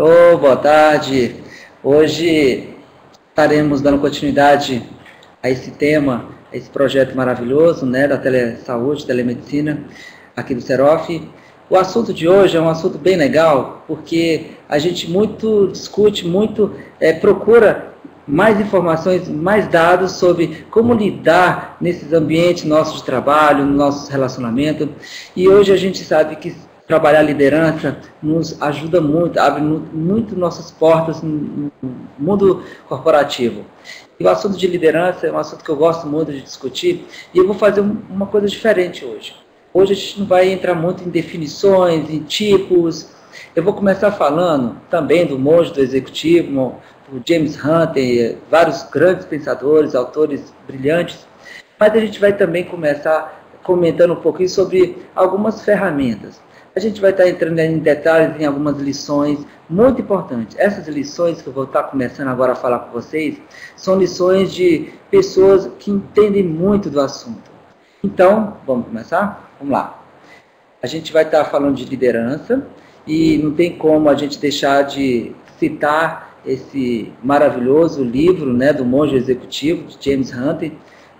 Alô, boa tarde. Hoje estaremos dando continuidade a esse tema, a esse projeto maravilhoso, né, da telesaúde, telemedicina, aqui do Serof. O assunto de hoje é um assunto bem legal, porque a gente muito discute, procura mais informações, mais dados sobre como lidar nesses ambientes nossos de trabalho, no nosso relacionamento. E hoje a gente sabe que trabalhar liderança nos ajuda muito, abre muito nossas portas no mundo corporativo. E o assunto de liderança é um assunto que eu gosto muito de discutir, e eu vou fazer uma coisa diferente hoje. Hoje a gente não vai entrar muito em definições, em tipos. Eu vou começar falando também do monge do executivo, do James Hunter, vários grandes pensadores, autores brilhantes, mas a gente vai também começar comentando um pouquinho sobre algumas ferramentas. A gente vai estar entrando em detalhes em algumas lições muito importantes. Essas lições que eu vou estar começando agora a falar com vocês são lições de pessoas que entendem muito do assunto. Então, vamos começar? Vamos lá. A gente vai estar falando de liderança e não tem como a gente deixar de citar esse maravilhoso livro, né, do monge executivo, de James Hunter,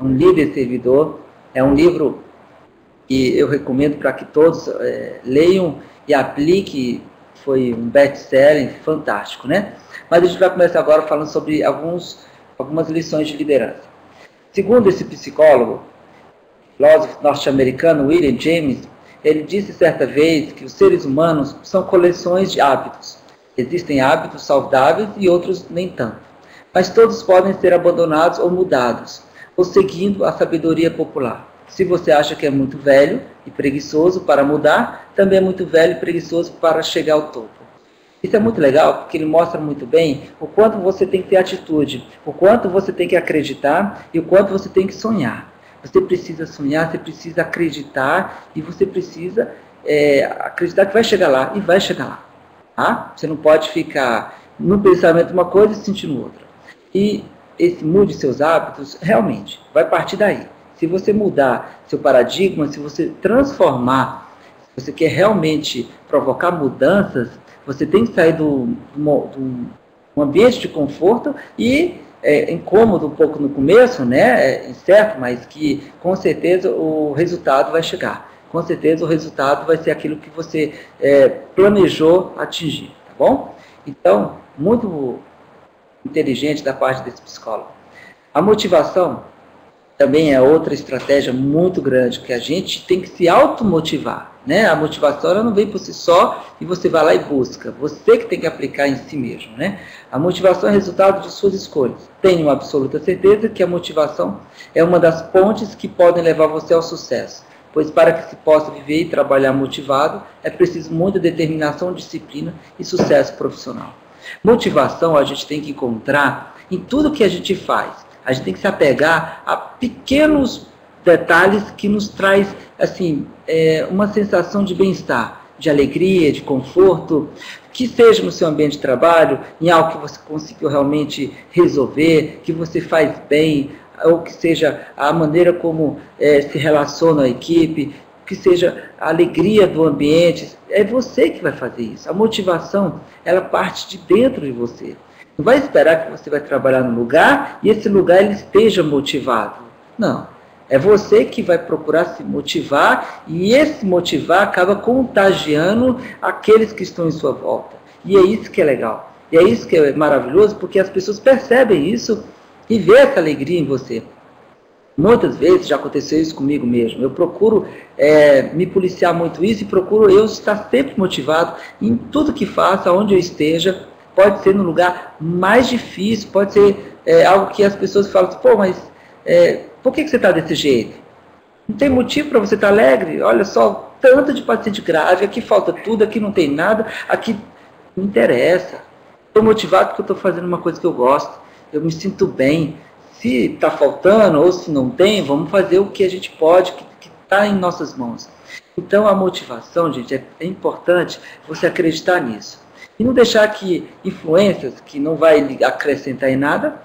um líder servidor. É um livro que eu recomendo para que todos leiam e apliquem. Foi um best-seller fantástico, né? Mas a gente vai começar agora falando sobre algumas lições de liderança. Segundo esse psicólogo, filósofo norte-americano William James, ele disse certa vez que os seres humanos são coleções de hábitos. Existem hábitos saudáveis e outros nem tanto. Mas todos podem ser abandonados ou mudados, ou seguindo a sabedoria popular. Se você acha que é muito velho e preguiçoso para mudar, também é muito velho e preguiçoso para chegar ao topo. Isso é muito legal, porque ele mostra muito bem o quanto você tem que ter atitude, o quanto você tem que acreditar e o quanto você tem que sonhar. Você precisa sonhar, você precisa acreditar e você precisa acreditar que vai chegar lá e vai chegar lá. Tá? Você não pode ficar no pensamento uma coisa e sentindo outra. E esse mude seus hábitos, realmente, vai partir daí. Se você mudar seu paradigma, se você transformar, se você quer realmente provocar mudanças, você tem que sair do ambiente de conforto e incômodo um pouco no começo, né? Incerto, mas que com certeza o resultado vai chegar. Com certeza o resultado vai ser aquilo que você planejou atingir, tá bom? Então, muito inteligente da parte desse psicólogo. A motivação também é outra estratégia muito grande, que a gente tem que se automotivar, né? A motivação ela não vem por si só e você vai lá e busca. Você que tem que aplicar em si mesmo, né? A motivação é resultado de suas escolhas. Tenho uma absoluta certeza que a motivação é uma das pontes que podem levar você ao sucesso, pois para que se possa viver e trabalhar motivado, é preciso muita determinação, disciplina e sucesso profissional. Motivação a gente tem que encontrar em tudo que a gente faz. A gente tem que se apegar a pequenos detalhes que nos traz assim, uma sensação de bem-estar, de alegria, de conforto, que seja no seu ambiente de trabalho, em algo que você conseguiu realmente resolver, que você faz bem, ou que seja a maneira como se relaciona a equipe, que seja a alegria do ambiente. É você que vai fazer isso. A motivação, ela parte de dentro de você. Não vai esperar que você vai trabalhar no lugar e esse lugar ele esteja motivado. Não. É você que vai procurar se motivar e esse motivar acaba contagiando aqueles que estão em sua volta. E é isso que é legal. E é isso que é maravilhoso, porque as pessoas percebem isso e vê essa alegria em você. Muitas vezes já aconteceu isso comigo mesmo. Eu procuro me policiar muito isso e procuro eu estar sempre motivado em tudo que faço, aonde eu esteja. Pode ser no lugar mais difícil, pode ser algo que as pessoas falam, pô, mas por que você está desse jeito? Não tem motivo para você estar alegre? Olha só, tanto de paciente grave, aqui falta tudo, aqui não tem nada, aqui não interessa. Estou motivado porque eu estou fazendo uma coisa que eu gosto, eu me sinto bem. Se está faltando ou se não tem, vamos fazer o que a gente pode, que está em nossas mãos. Então a motivação, gente, é importante você acreditar nisso. E não deixar que influências que não vai acrescentar em nada,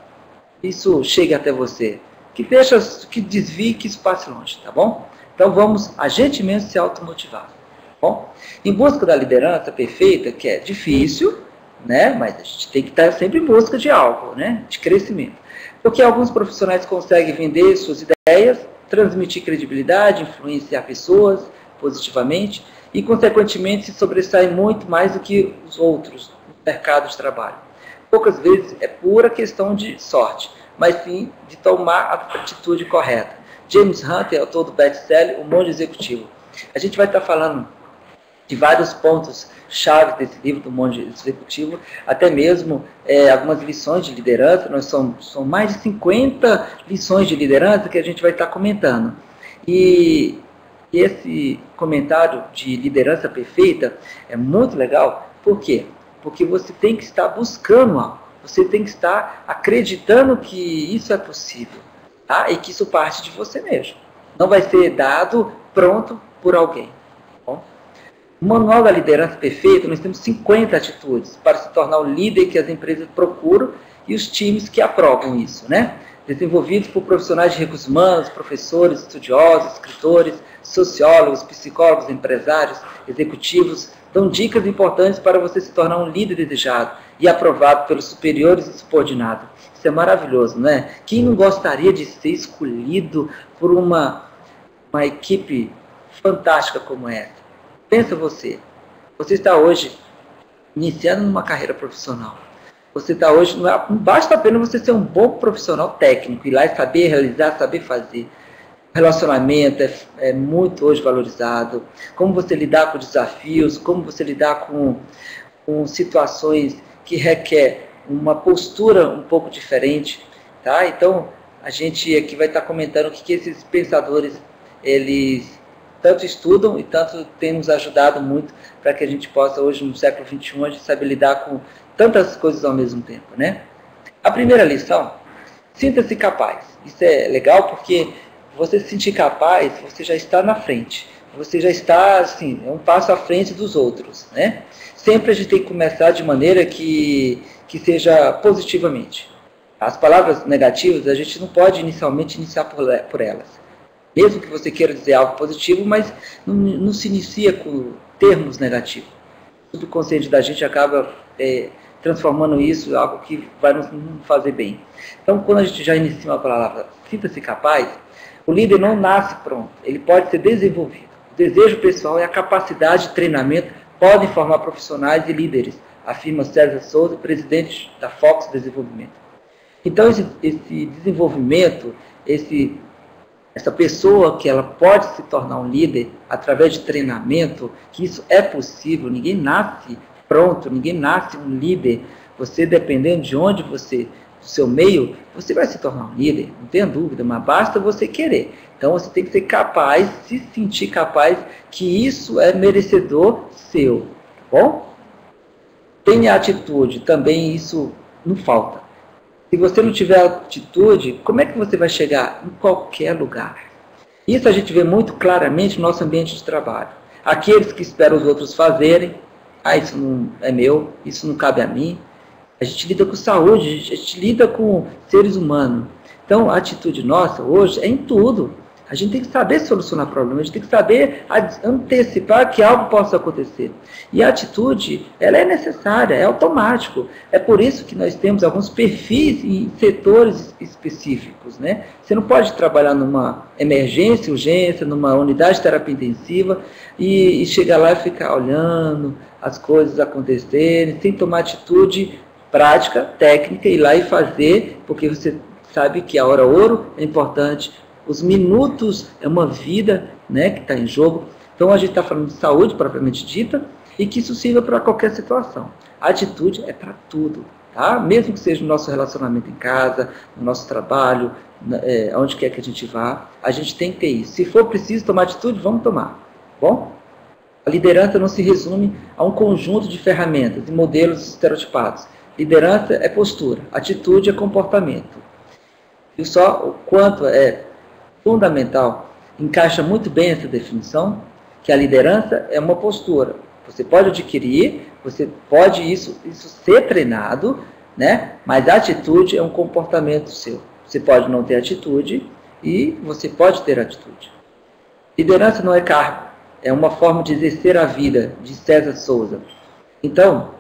isso chegue até você. Que desvie, que isso passe longe, tá bom? Então vamos, a gente mesmo se automotivar. Bom, em busca da liderança perfeita, que é difícil, né? Mas a gente tem que estar sempre em busca de algo, né? De crescimento. Porque alguns profissionais conseguem vender suas ideias, transmitir credibilidade, influenciar pessoas positivamente e, consequentemente, se sobressaem muito mais do que os outros no mercado de trabalho. Poucas vezes é pura questão de sorte, mas sim de tomar a atitude correta. James Hunter, autor do best-seller O Monge Executivo. A gente vai estar falando de vários pontos-chave desse livro do Monge Executivo, até mesmo algumas lições de liderança. São mais de 50 lições de liderança que a gente vai estar comentando. E esse comentário de liderança perfeita é muito legal. Por quê? Porque você tem que estar buscando algo. Você tem que estar acreditando que isso é possível. Tá? E que isso parte de você mesmo. Não vai ser dado pronto por alguém. Bom? No Manual da Liderança Perfeita, nós temos 50 atitudes para se tornar o líder que as empresas procuram e os times que aprovam isso, né? Desenvolvidos por profissionais de recursos humanos, professores, estudiosos, escritores, sociólogos, psicólogos, empresários, executivos, dão dicas importantes para você se tornar um líder desejado e aprovado pelos superiores e subordinados. Isso é maravilhoso, né? Quem não gostaria de ser escolhido por uma equipe fantástica como essa? Pensa você está hoje iniciando uma carreira profissional. Você está hoje, não basta apenas você ser um bom profissional técnico, ir lá e saber realizar, saber fazer. O relacionamento é muito hoje valorizado. Como você lidar com desafios, como você lidar com situações que requer uma postura um pouco diferente, tá? Então, a gente aqui vai estar comentando o que esses pensadores, eles tanto estudam e tanto têm nos ajudado muito para que a gente possa, hoje, no século XXI, a gente saber lidar com tantas coisas ao mesmo tempo, né? A primeira lição, sinta-se capaz. Isso é legal porque você se sentir capaz, você já está na frente. Você já está, assim, um passo à frente dos outros, né? Sempre a gente tem que começar de maneira que seja positivamente. As palavras negativas, a gente não pode inicialmente iniciar por elas. Mesmo que você queira dizer algo positivo, mas não se inicia com termos negativos. O subconsciente da gente acaba transformando isso em algo que vai nos fazer bem. Então, quando a gente já inicia uma palavra, sinta-se capaz, o líder não nasce pronto, ele pode ser desenvolvido. O desejo pessoal e a capacidade de treinamento podem formar profissionais e líderes, afirma César Souza, presidente da Fox Desenvolvimento. Então, esse desenvolvimento, essa pessoa que ela pode se tornar um líder através de treinamento, que isso é possível, ninguém nasce pronto, ninguém nasce um líder. Você, dependendo de onde do seu meio, você vai se tornar um líder, não tenha dúvida, mas basta você querer. Então você tem que ser capaz, se sentir capaz que isso é merecedor seu, tá bom? Tenha atitude, também isso não falta. Se você não tiver atitude, como é que você vai chegar em qualquer lugar? Isso a gente vê muito claramente no nosso ambiente de trabalho. Aqueles que esperam os outros fazerem, isso não é meu, isso não cabe a mim. A gente lida com saúde, a gente lida com seres humanos. Então, a atitude nossa hoje é em tudo. A gente tem que saber solucionar problemas, a gente tem que saber antecipar que algo possa acontecer. E a atitude, ela é necessária, é automático. É por isso que nós temos alguns perfis em setores específicos, né? Você não pode trabalhar numa emergência, urgência, numa unidade de terapia intensiva e chegar lá e ficar olhando as coisas acontecerem, sem tomar atitude prática, técnica, ir lá e fazer, porque você sabe que a hora ouro é importante. Os minutos é uma vida, né, que está em jogo. Então a gente está falando de saúde propriamente dita e que isso sirva para qualquer situação. A atitude é para tudo, tá? Mesmo que seja no nosso relacionamento em casa, no nosso trabalho, onde quer que a gente vá, a gente tem que ter isso. Se for preciso tomar atitude, vamos tomar, bom? A liderança não se resume a um conjunto de ferramentas e modelos estereotipados. Liderança é postura, atitude é comportamento. E só o quanto é fundamental, encaixa muito bem essa definição, que a liderança é uma postura. Você pode adquirir, você pode isso ser treinado, né? Mas a atitude é um comportamento seu. Você pode não ter atitude e você pode ter atitude. Liderança não é cargo, é uma forma de exercer a vida, de César Souza. Então,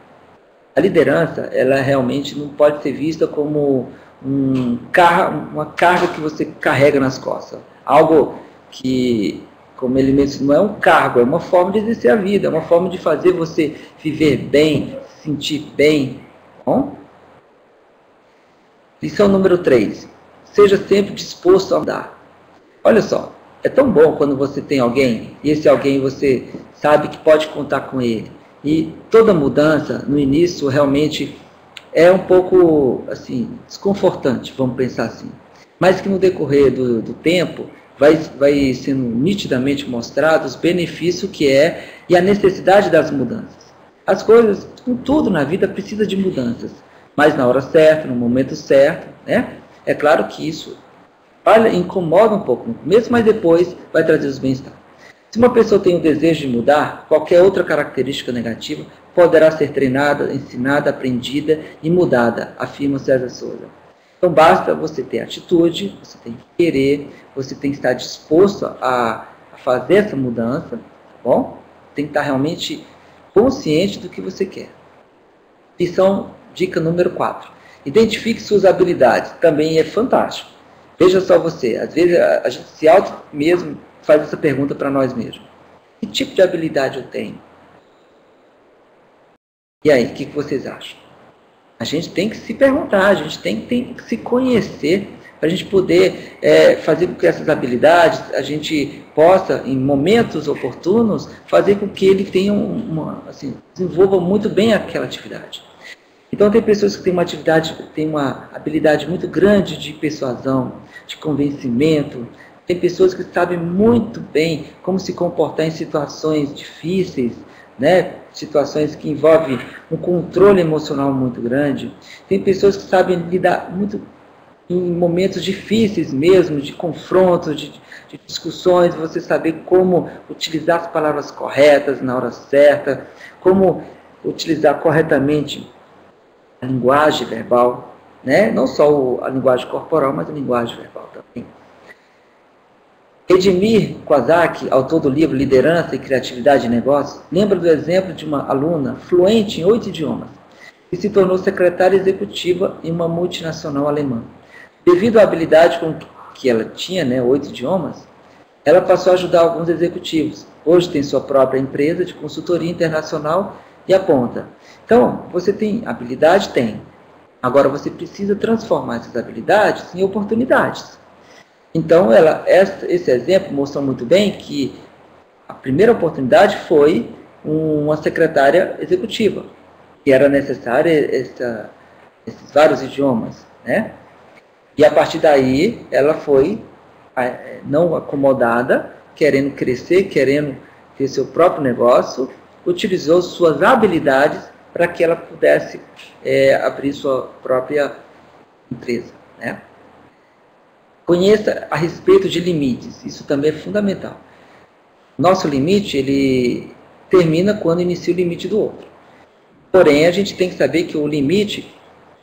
A liderança, ela realmente não pode ser vista como uma carga que você carrega nas costas. Algo que, como ele mesmo, não é um cargo, é uma forma de exercer a vida, é uma forma de fazer você viver bem, se sentir bem. Bom? Lição número 3. Seja sempre disposto a mudar. Olha só, é tão bom quando você tem alguém, e esse alguém você sabe que pode contar com ele. E toda mudança, no início, realmente é um pouco assim, desconfortante, vamos pensar assim. Mas que no decorrer do tempo vai sendo nitidamente mostrado os benefícios que é e a necessidade das mudanças. As coisas, com tudo na vida, precisa de mudanças. Mas na hora certa, no momento certo, né? É claro que isso incomoda um pouco no começo, mas depois vai trazer os bem-estar. Se uma pessoa tem o desejo de mudar, qualquer outra característica negativa poderá ser treinada, ensinada, aprendida e mudada, afirma César Souza. Então basta você ter atitude, você tem que querer, você tem que estar disposto a fazer essa mudança, tá bom? Tem que estar realmente consciente do que você quer. Lição, dica número 4. Identifique suas habilidades. Também é fantástico. Veja só você, às vezes a gente se auto mesmo faz essa pergunta para nós mesmos. Que tipo de habilidade eu tenho? E aí, o que vocês acham? A gente tem que se perguntar, a gente tem que se conhecer para a gente poder fazer com que essas habilidades, a gente possa, em momentos oportunos, fazer com que ele tenha desenvolva muito bem aquela atividade. Então, tem pessoas que têm uma habilidade muito grande de persuasão, de convencimento. Tem pessoas que sabem muito bem como se comportar em situações difíceis, né? Situações que envolvem um controle emocional muito grande. Tem pessoas que sabem lidar muito em momentos difíceis mesmo, de confrontos, de discussões, você saber como utilizar as palavras corretas na hora certa, como utilizar corretamente a linguagem verbal, né? Não só a linguagem corporal, mas a linguagem verbal também. Edmir Kwasaki, autor do livro Liderança e Criatividade de Negócios, lembra do exemplo de uma aluna fluente em 8 idiomas, que se tornou secretária executiva em uma multinacional alemã. Devido à habilidade com que ela tinha, 8 idiomas, ela passou a ajudar alguns executivos. Hoje tem sua própria empresa de consultoria internacional e aponta. Então, você tem habilidade? Tem. Agora você precisa transformar essas habilidades em oportunidades. Então, esse exemplo mostrou muito bem que a primeira oportunidade foi uma secretária executiva, que era necessária esses vários idiomas, né? E a partir daí, ela foi não acomodada, querendo crescer, querendo ter seu próprio negócio, utilizou suas habilidades para que ela pudesse abrir sua própria empresa, né? Conheça a respeito de limites, isso também é fundamental. Nosso limite, ele termina quando inicia o limite do outro. Porém, a gente tem que saber que o limite,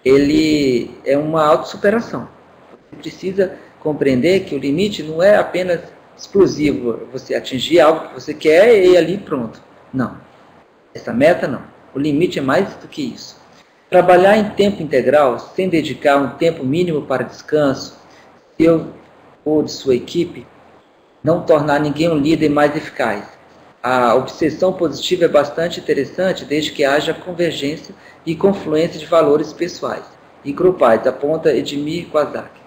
ele é uma autossuperação. Você precisa compreender que o limite não é apenas explosivo, você atingir algo que você quer e ali pronto. Não. Essa meta não. O limite é mais do que isso. Trabalhar em tempo integral, sem dedicar um tempo mínimo para descanso, seu ou de sua equipe, não tornar ninguém um líder mais eficaz. A obsessão positiva é bastante interessante desde que haja convergência e confluência de valores pessoais e grupais, aponta Edmir Kwasaki.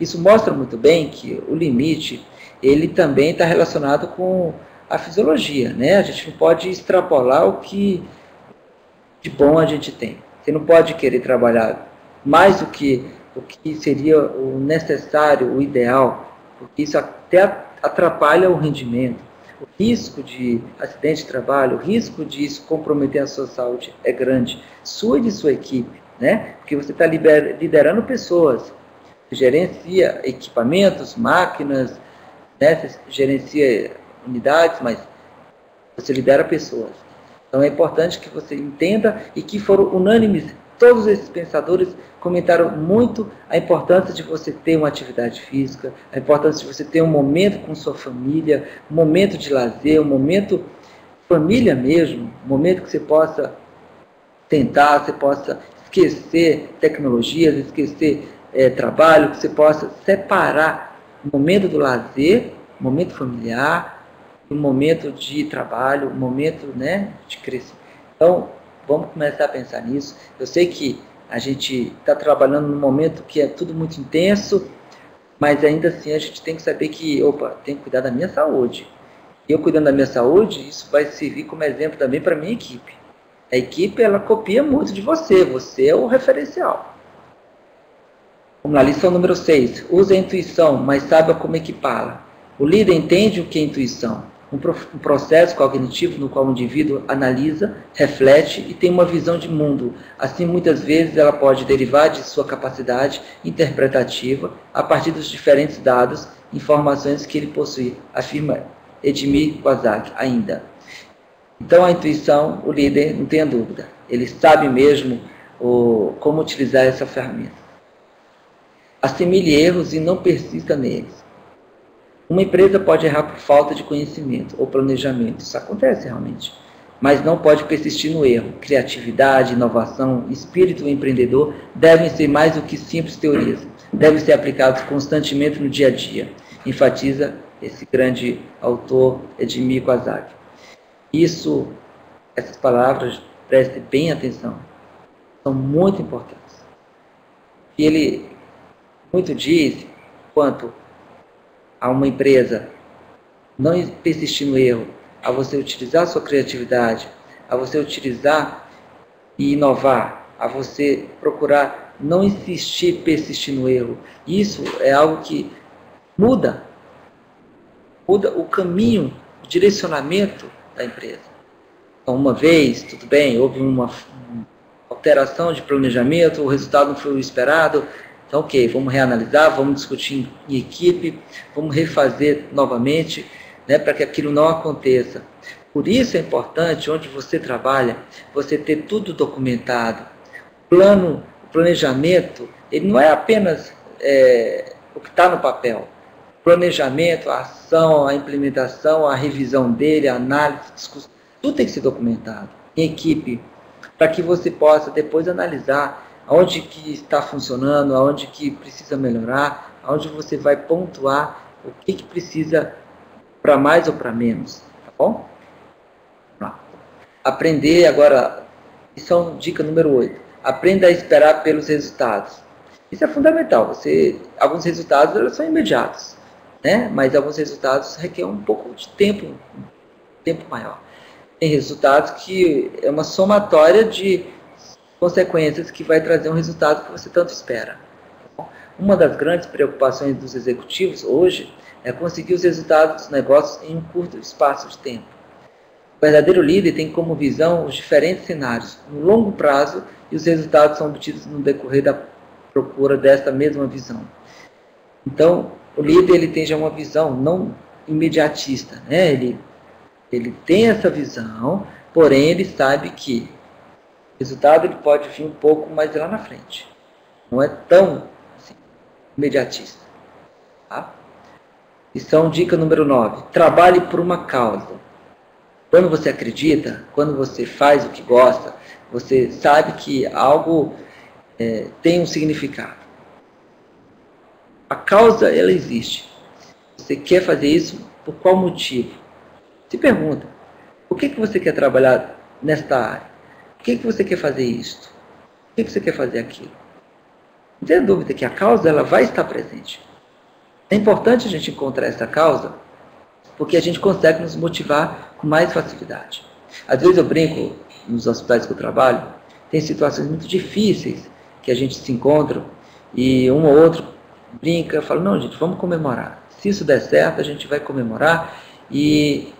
Isso mostra muito bem que o limite, ele também está relacionado com a fisiologia, né? A gente não pode extrapolar o que de bom a gente tem. Você não pode querer trabalhar mais do que o que seria o necessário, o ideal, porque isso até atrapalha o rendimento. O risco de acidente de trabalho, o risco de isso comprometer a sua saúde é grande, sua e de sua equipe, né? Porque você está liderando pessoas, você gerencia equipamentos, máquinas, né? Você gerencia unidades, mas você lidera pessoas. Então é importante que você entenda e que foram unânimes. Todos esses pensadores comentaram muito a importância de você ter uma atividade física, a importância de você ter um momento com sua família, um momento de lazer, um momento família mesmo, um momento que você possa sentar, você possa esquecer tecnologias, esquecer trabalho, que você possa separar o momento do lazer, o momento familiar, o momento de trabalho, o momento, né, de crescimento. Então, vamos começar a pensar nisso. Eu sei que a gente está trabalhando num momento que é tudo muito intenso, mas ainda assim a gente tem que saber que, opa, tem que cuidar da minha saúde. E eu cuidando da minha saúde, isso vai servir como exemplo também para a minha equipe. A equipe, ela copia muito de você, você é o referencial. Vamos lá, lição número 6. Use a intuição, mas saiba como equipá-la. O líder entende o que é intuição. Um processo cognitivo no qual o indivíduo analisa, reflete e tem uma visão de mundo. Assim, muitas vezes, ela pode derivar de sua capacidade interpretativa a partir dos diferentes dados, informações que ele possui, afirma Edmir Quazak ainda. Então, a intuição, o líder, não tenha dúvida, ele sabe mesmo como utilizar essa ferramenta. Assimile erros e não persista neles. Uma empresa pode errar por falta de conhecimento ou planejamento, isso acontece realmente, mas não pode persistir no erro. Criatividade, inovação, espírito empreendedor devem ser mais do que simples teorias, devem ser aplicados constantemente no dia a dia, enfatiza esse grande autor Edmir Quazak. Essas palavras, preste bem atenção, são muito importantes. E ele muito diz quanto a uma empresa não persistir no erro, a você utilizar a sua criatividade, a você utilizar e inovar, a você procurar não insistir, persistir no erro. Isso é algo que muda o caminho, o direcionamento da empresa. Então, uma vez, tudo bem, houve uma alteração de planejamento, o resultado não foi o esperado. Então, ok, vamos reanalisar, vamos discutir em equipe, vamos refazer novamente, né, para que aquilo não aconteça. Por isso é importante, onde você trabalha, você ter tudo documentado. O planejamento, ele não é apenas o que está no papel. O planejamento, a ação, a implementação, a revisão dele, a análise, a discussão, tudo tem que ser documentado em equipe, para que você possa depois analisar aonde que está funcionando, aonde que precisa melhorar, aonde você vai pontuar o que precisa para mais ou para menos, tá bom? Aprender agora, isso é dica número 8, aprenda a esperar pelos resultados. Isso é fundamental, alguns resultados eles são imediatos, né? Mas alguns resultados requerem um pouco de tempo maior. Tem resultados que é uma somatória de consequências que vai trazer um resultado que você tanto espera. Uma das grandes preocupações dos executivos hoje é conseguir os resultados dos negócios em um curto espaço de tempo. O verdadeiro líder tem como visão os diferentes cenários no longo prazo e os resultados são obtidos no decorrer da procura dessa mesma visão. Então, o líder ele tem já uma visão não imediatista, né? Ele tem essa visão, porém ele sabe que o resultado ele pode vir um pouco mais lá na frente. Não é tão assim, imediatista. Tá? Lição dica número 9. Trabalhe por uma causa. Quando você acredita, quando você faz o que gosta, você sabe que algo tem um significado. A causa, ela existe. Você quer fazer isso por qual motivo? Se pergunta, por que você quer trabalhar nesta área? Por que você quer fazer isto? Por que você quer fazer aquilo? Não tem dúvida que a causa ela vai estar presente. É importante a gente encontrar essa causa, porque a gente consegue nos motivar com mais facilidade. Às vezes eu brinco nos hospitais que eu trabalho, tem situações muito difíceis que a gente se encontra e um ou outro brinca, fala, não gente, vamos comemorar. Se isso der certo, a gente vai comemorar e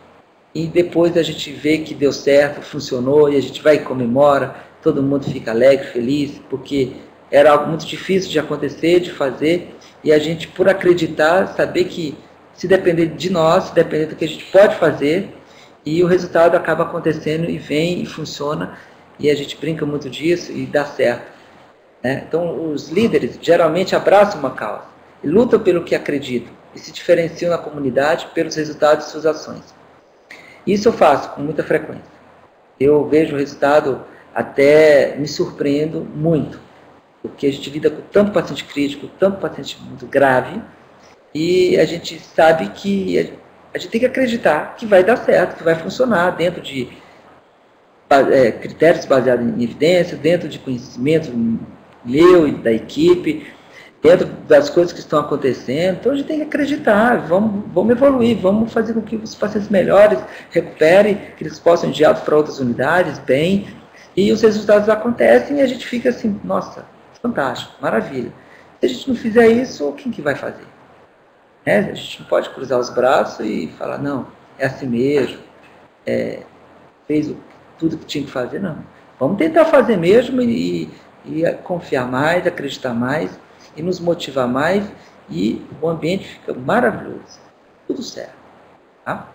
depois a gente vê que deu certo, funcionou, e a gente vai e comemora, todo mundo fica alegre, feliz, porque era algo muito difícil de acontecer, de fazer, e a gente, por acreditar, saber que se depender de nós, se depender do que a gente pode fazer, e o resultado acaba acontecendo e vem e funciona, e a gente brinca muito disso e dá certo. Né? Então, os líderes geralmente abraçam uma causa, e lutam pelo que acreditam, e se diferenciam na comunidade pelos resultados de suas ações. Isso eu faço com muita frequência. Eu vejo o resultado até me surpreendo muito, porque a gente lida com tanto paciente crítico, tanto paciente muito grave, e a gente sabe que a gente tem que acreditar que vai dar certo, que vai funcionar dentro de critérios baseados em evidência, dentro de conhecimento meu e da equipe, dentro das coisas que estão acontecendo. Então a gente tem que acreditar, vamos evoluir, vamos fazer com que os pacientes melhores, recuperem, que eles possam ir enviados para outras unidades, bem, e os resultados acontecem e a gente fica assim, nossa, fantástico, maravilha. Se a gente não fizer isso, quem que vai fazer? A gente não pode cruzar os braços e falar, não, é assim mesmo, fez tudo que tinha que fazer, não. Vamos tentar fazer mesmo e confiar mais, acreditar mais, e nos motivar mais, e o ambiente fica maravilhoso. Tudo certo. Tá?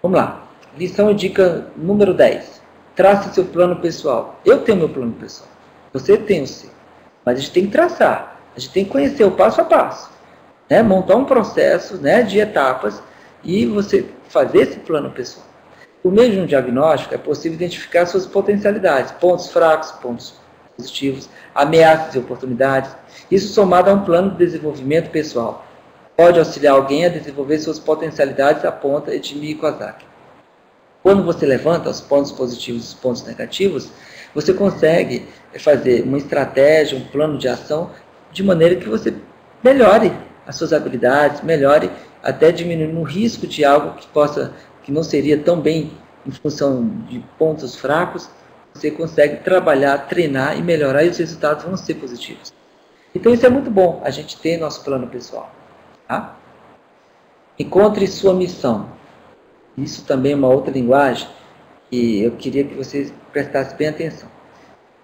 Vamos lá. Lição e dica número 10. Trace seu plano pessoal. Eu tenho meu plano pessoal. Você tem o seu. Mas a gente tem que traçar. A gente tem que conhecer o passo a passo. Montar um processo de etapas e você fazer esse plano pessoal. Por meio de um diagnóstico, é possível identificar suas potencialidades, pontos fracos, pontos positivos, ameaças e oportunidades. Isso somado a um plano de desenvolvimento pessoal. Pode auxiliar alguém a desenvolver suas potencialidades, aponta Etimi Kawasaki. Quando você levanta os pontos positivos e os pontos negativos, você consegue fazer uma estratégia, um plano de ação, de maneira que você melhore as suas habilidades, melhore até diminuindo o risco de algo que não seria tão bem em função de pontos fracos. Você consegue trabalhar, treinar e melhorar, e os resultados vão ser positivos. Então isso é muito bom, a gente ter nosso plano pessoal. Tá? Encontre sua missão. Isso também é uma outra linguagem que eu queria que vocês prestassem bem atenção.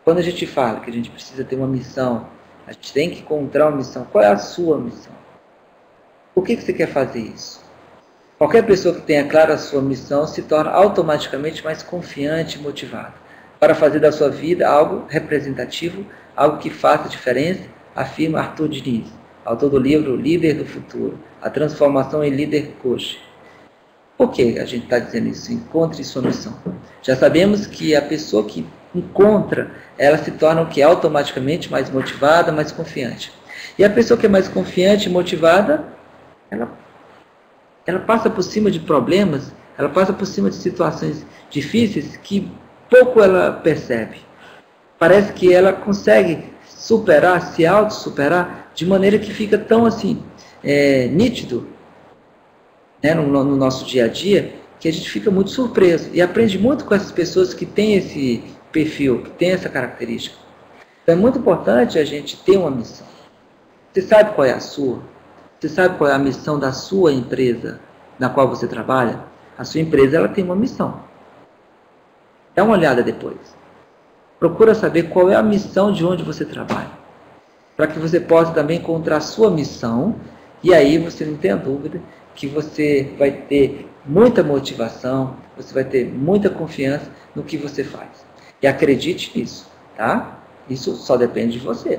Quando a gente fala que a gente precisa ter uma missão, a gente tem que encontrar uma missão. Qual é a sua missão? Por que você quer fazer isso? Qualquer pessoa que tenha clara a sua missão se torna automaticamente mais confiante e motivada para fazer da sua vida algo representativo, algo que faça diferença, afirma Arthur Diniz, autor do livro Líder do Futuro, a transformação em líder coach. Por que a gente está dizendo isso? Encontre sua missão. Já sabemos que a pessoa que encontra, ela se torna o que? Automaticamente mais motivada, mais confiante. E a pessoa que é mais confiante e motivada, ela passa por cima de problemas, ela passa por cima de situações difíceis que pouco ela percebe. Parece que ela consegue superar, se auto-superar, de maneira que fica tão assim, nítido no nosso dia a dia, que a gente fica muito surpreso e aprende muito com essas pessoas que têm esse perfil, que têm essa característica. Então é muito importante a gente ter uma missão. Você sabe qual é a sua? Você sabe qual é a missão da sua empresa na qual você trabalha? A sua empresa ela tem uma missão. Dá uma olhada depois. Procura saber qual é a missão de onde você trabalha. Para que você possa também encontrar a sua missão. E aí você não tenha dúvida que você vai ter muita motivação, você vai ter muita confiança no que você faz. E acredite nisso, tá? Isso só depende de você.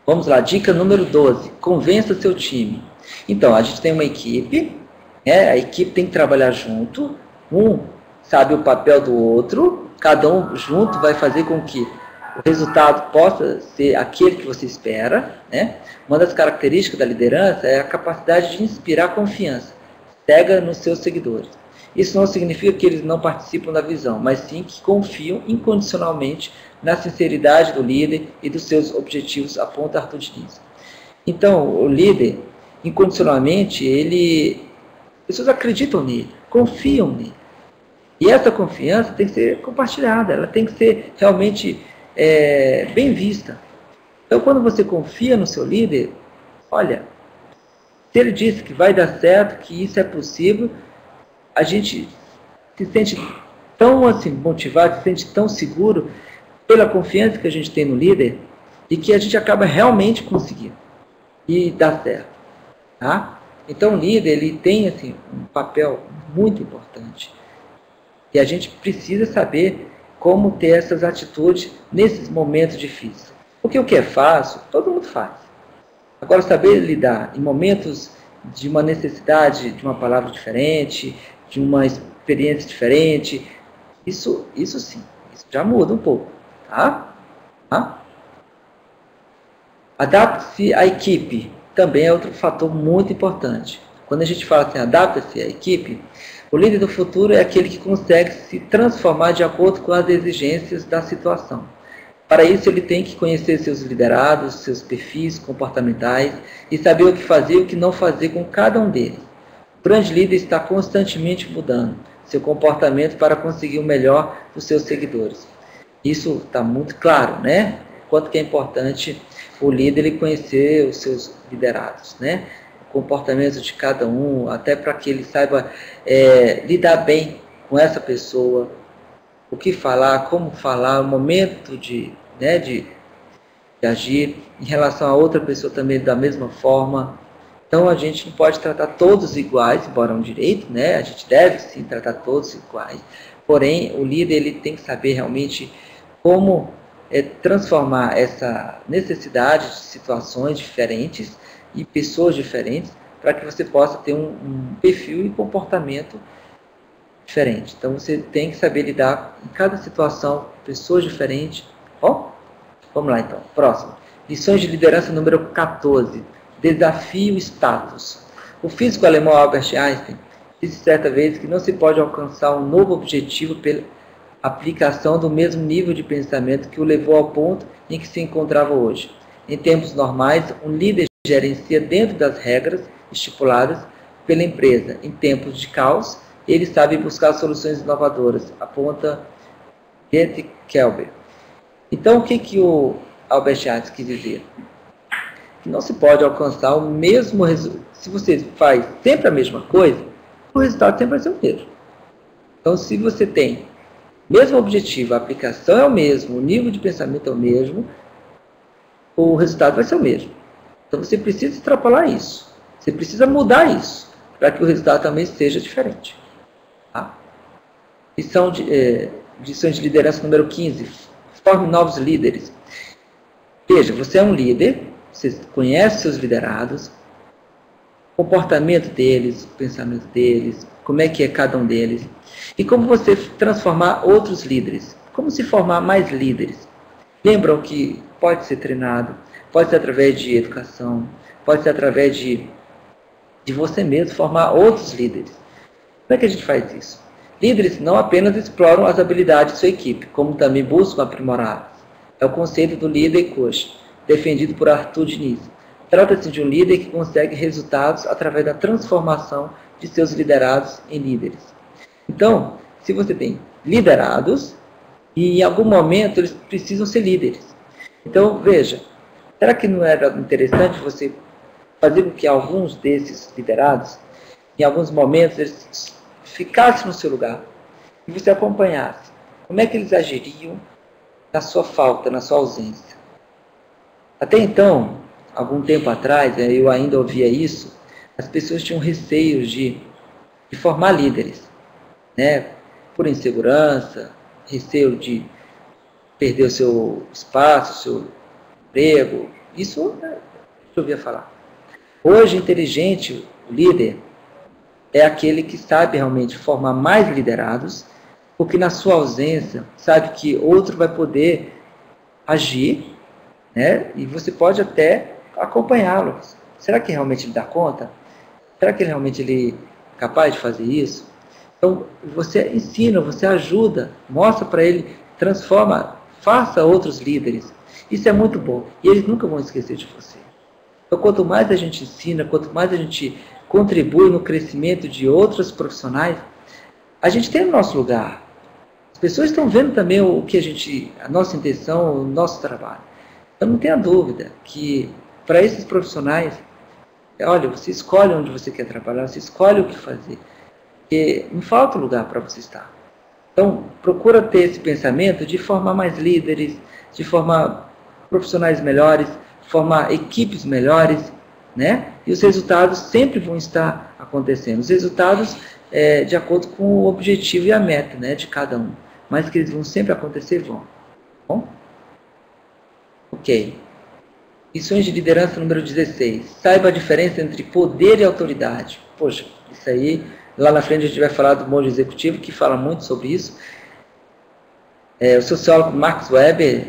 Vamos lá, dica número 12. Convença seu time. Então, a gente tem uma equipe, a equipe tem que trabalhar junto, um sabe o papel do outro, cada um junto vai fazer com que o resultado possa ser aquele que você espera. Uma das características da liderança é a capacidade de inspirar confiança, cega nos seus seguidores. Isso não significa que eles não participam da visão, mas sim que confiam incondicionalmente na sinceridade do líder e dos seus objetivos, aponta Arthur Diniz. Então, o líder, incondicionalmente, as pessoas acreditam nele, confiam nele. E essa confiança tem que ser compartilhada, ela tem que ser realmente bem vista. Então, quando você confia no seu líder, olha, se ele disse que vai dar certo, que isso é possível, a gente se sente tão assim, motivado, se sente tão seguro pela confiança que a gente tem no líder e que a gente acaba realmente conseguindo e dá certo. Tá? Então o líder ele tem assim, um papel muito importante e a gente precisa saber como ter essas atitudes nesses momentos difíceis. Porque o que é fácil, todo mundo faz. Agora saber lidar em momentos de uma necessidade de uma palavra diferente, de uma experiência diferente, isso sim, Isso já muda um pouco, tá? Adapte-se à equipe, também é outro fator muito importante. Quando a gente fala assim, adapta-se à equipe, o líder do futuro é aquele que consegue se transformar de acordo com as exigências da situação. Para isso, ele tem que conhecer seus liderados, seus perfis comportamentais e saber o que fazer e o que não fazer com cada um deles. O grande líder está constantemente mudando seu comportamento para conseguir o melhor dos seus seguidores. Isso está muito claro, né? Quanto que é importante o líder ele conhecer os seus liderados, né? O comportamento de cada um, até para que ele saiba lidar bem com essa pessoa, o que falar, como falar, o momento de agir em relação a outra pessoa também da mesma forma. Então a gente não pode tratar todos iguais, embora é um direito, né? A gente deve sim tratar todos iguais. Porém, o líder ele tem que saber realmente como transformar essa necessidade de situações diferentes e pessoas diferentes para que você possa ter um perfil e comportamento diferente. Então você tem que saber lidar em cada situação, pessoas diferentes. Vamos lá então, próximo. Lições de liderança número 14. Desafio status. O físico alemão Albert Einstein disse certa vez que não se pode alcançar um novo objetivo pela aplicação do mesmo nível de pensamento que o levou ao ponto em que se encontrava hoje. Em tempos normais, um líder gerencia dentro das regras estipuladas pela empresa. Em tempos de caos, ele sabe buscar soluções inovadoras, aponta Bert Kelber. Então, o que o Albert Einstein quis dizer? Que não se pode alcançar o mesmo resultado. Se você faz sempre a mesma coisa, o resultado sempre vai ser o mesmo. Então, se você tem o mesmo objetivo, a aplicação é o mesmo, o nível de pensamento é o mesmo, o resultado vai ser o mesmo. Então, você precisa extrapolar isso. Você precisa mudar isso, para que o resultado também seja diferente. Tá? Lições de liderança número 15. Forme novos líderes. Veja, você é um líder, você conhece seus liderados, o comportamento deles, o pensamento deles, como é que é cada um deles, e como você transformar outros líderes, como se formar mais líderes. Lembram que pode ser treinado, pode ser através de educação, pode ser através de você mesmo formar outros líderes. Como é que a gente faz isso? Líderes não apenas exploram as habilidades de sua equipe, como também buscam aprimorá-las. É o conceito do líder coach, defendido por Arthur Diniz. Trata-se de um líder que consegue resultados através da transformação de seus liderados em líderes. Então, se você tem liderados, e em algum momento eles precisam ser líderes. Então, veja, será que não era interessante você fazer com que alguns desses liderados, em alguns momentos, eles ficassem no seu lugar e você acompanhasse como é que eles agiriam na sua falta, na sua ausência? Até então, algum tempo atrás, eu ainda ouvia isso, as pessoas tinham receio de formar líderes, né? Por insegurança, receio de perder o seu espaço, o seu emprego. Isso eu ouvia falar. Hoje, inteligente, o líder é aquele que sabe realmente formar mais liderados, porque na sua ausência, sabe que outro vai poder agir, né? E você pode até acompanhá-lo. Será que realmente ele dá conta? Será que realmente ele é capaz de fazer isso? Então, você ensina, você ajuda, mostra para ele, transforma, faça outros líderes. Isso é muito bom. E eles nunca vão esquecer de você. Então, quanto mais a gente ensina, quanto mais a gente contribui no crescimento de outros profissionais, a gente tem o nosso lugar. As pessoas estão vendo também a nossa intenção, o nosso trabalho. Então, não tenha dúvida que, para esses profissionais, olha, você escolhe onde você quer trabalhar, você escolhe o que fazer. Porque não falta lugar para você estar. Então, procura ter esse pensamento de formar mais líderes, de formar profissionais melhores, formar equipes melhores, né? E os resultados sempre vão estar acontecendo. Os resultados de acordo com o objetivo e a meta, né, de cada um. Mas que eles vão sempre acontecer, vão. Bom? Ok. Lições de liderança número 16. Saiba a diferença entre poder e autoridade. Poxa, isso aí, lá na frente a gente vai falar do modo executivo, que fala muito sobre isso. O sociólogo Max Weber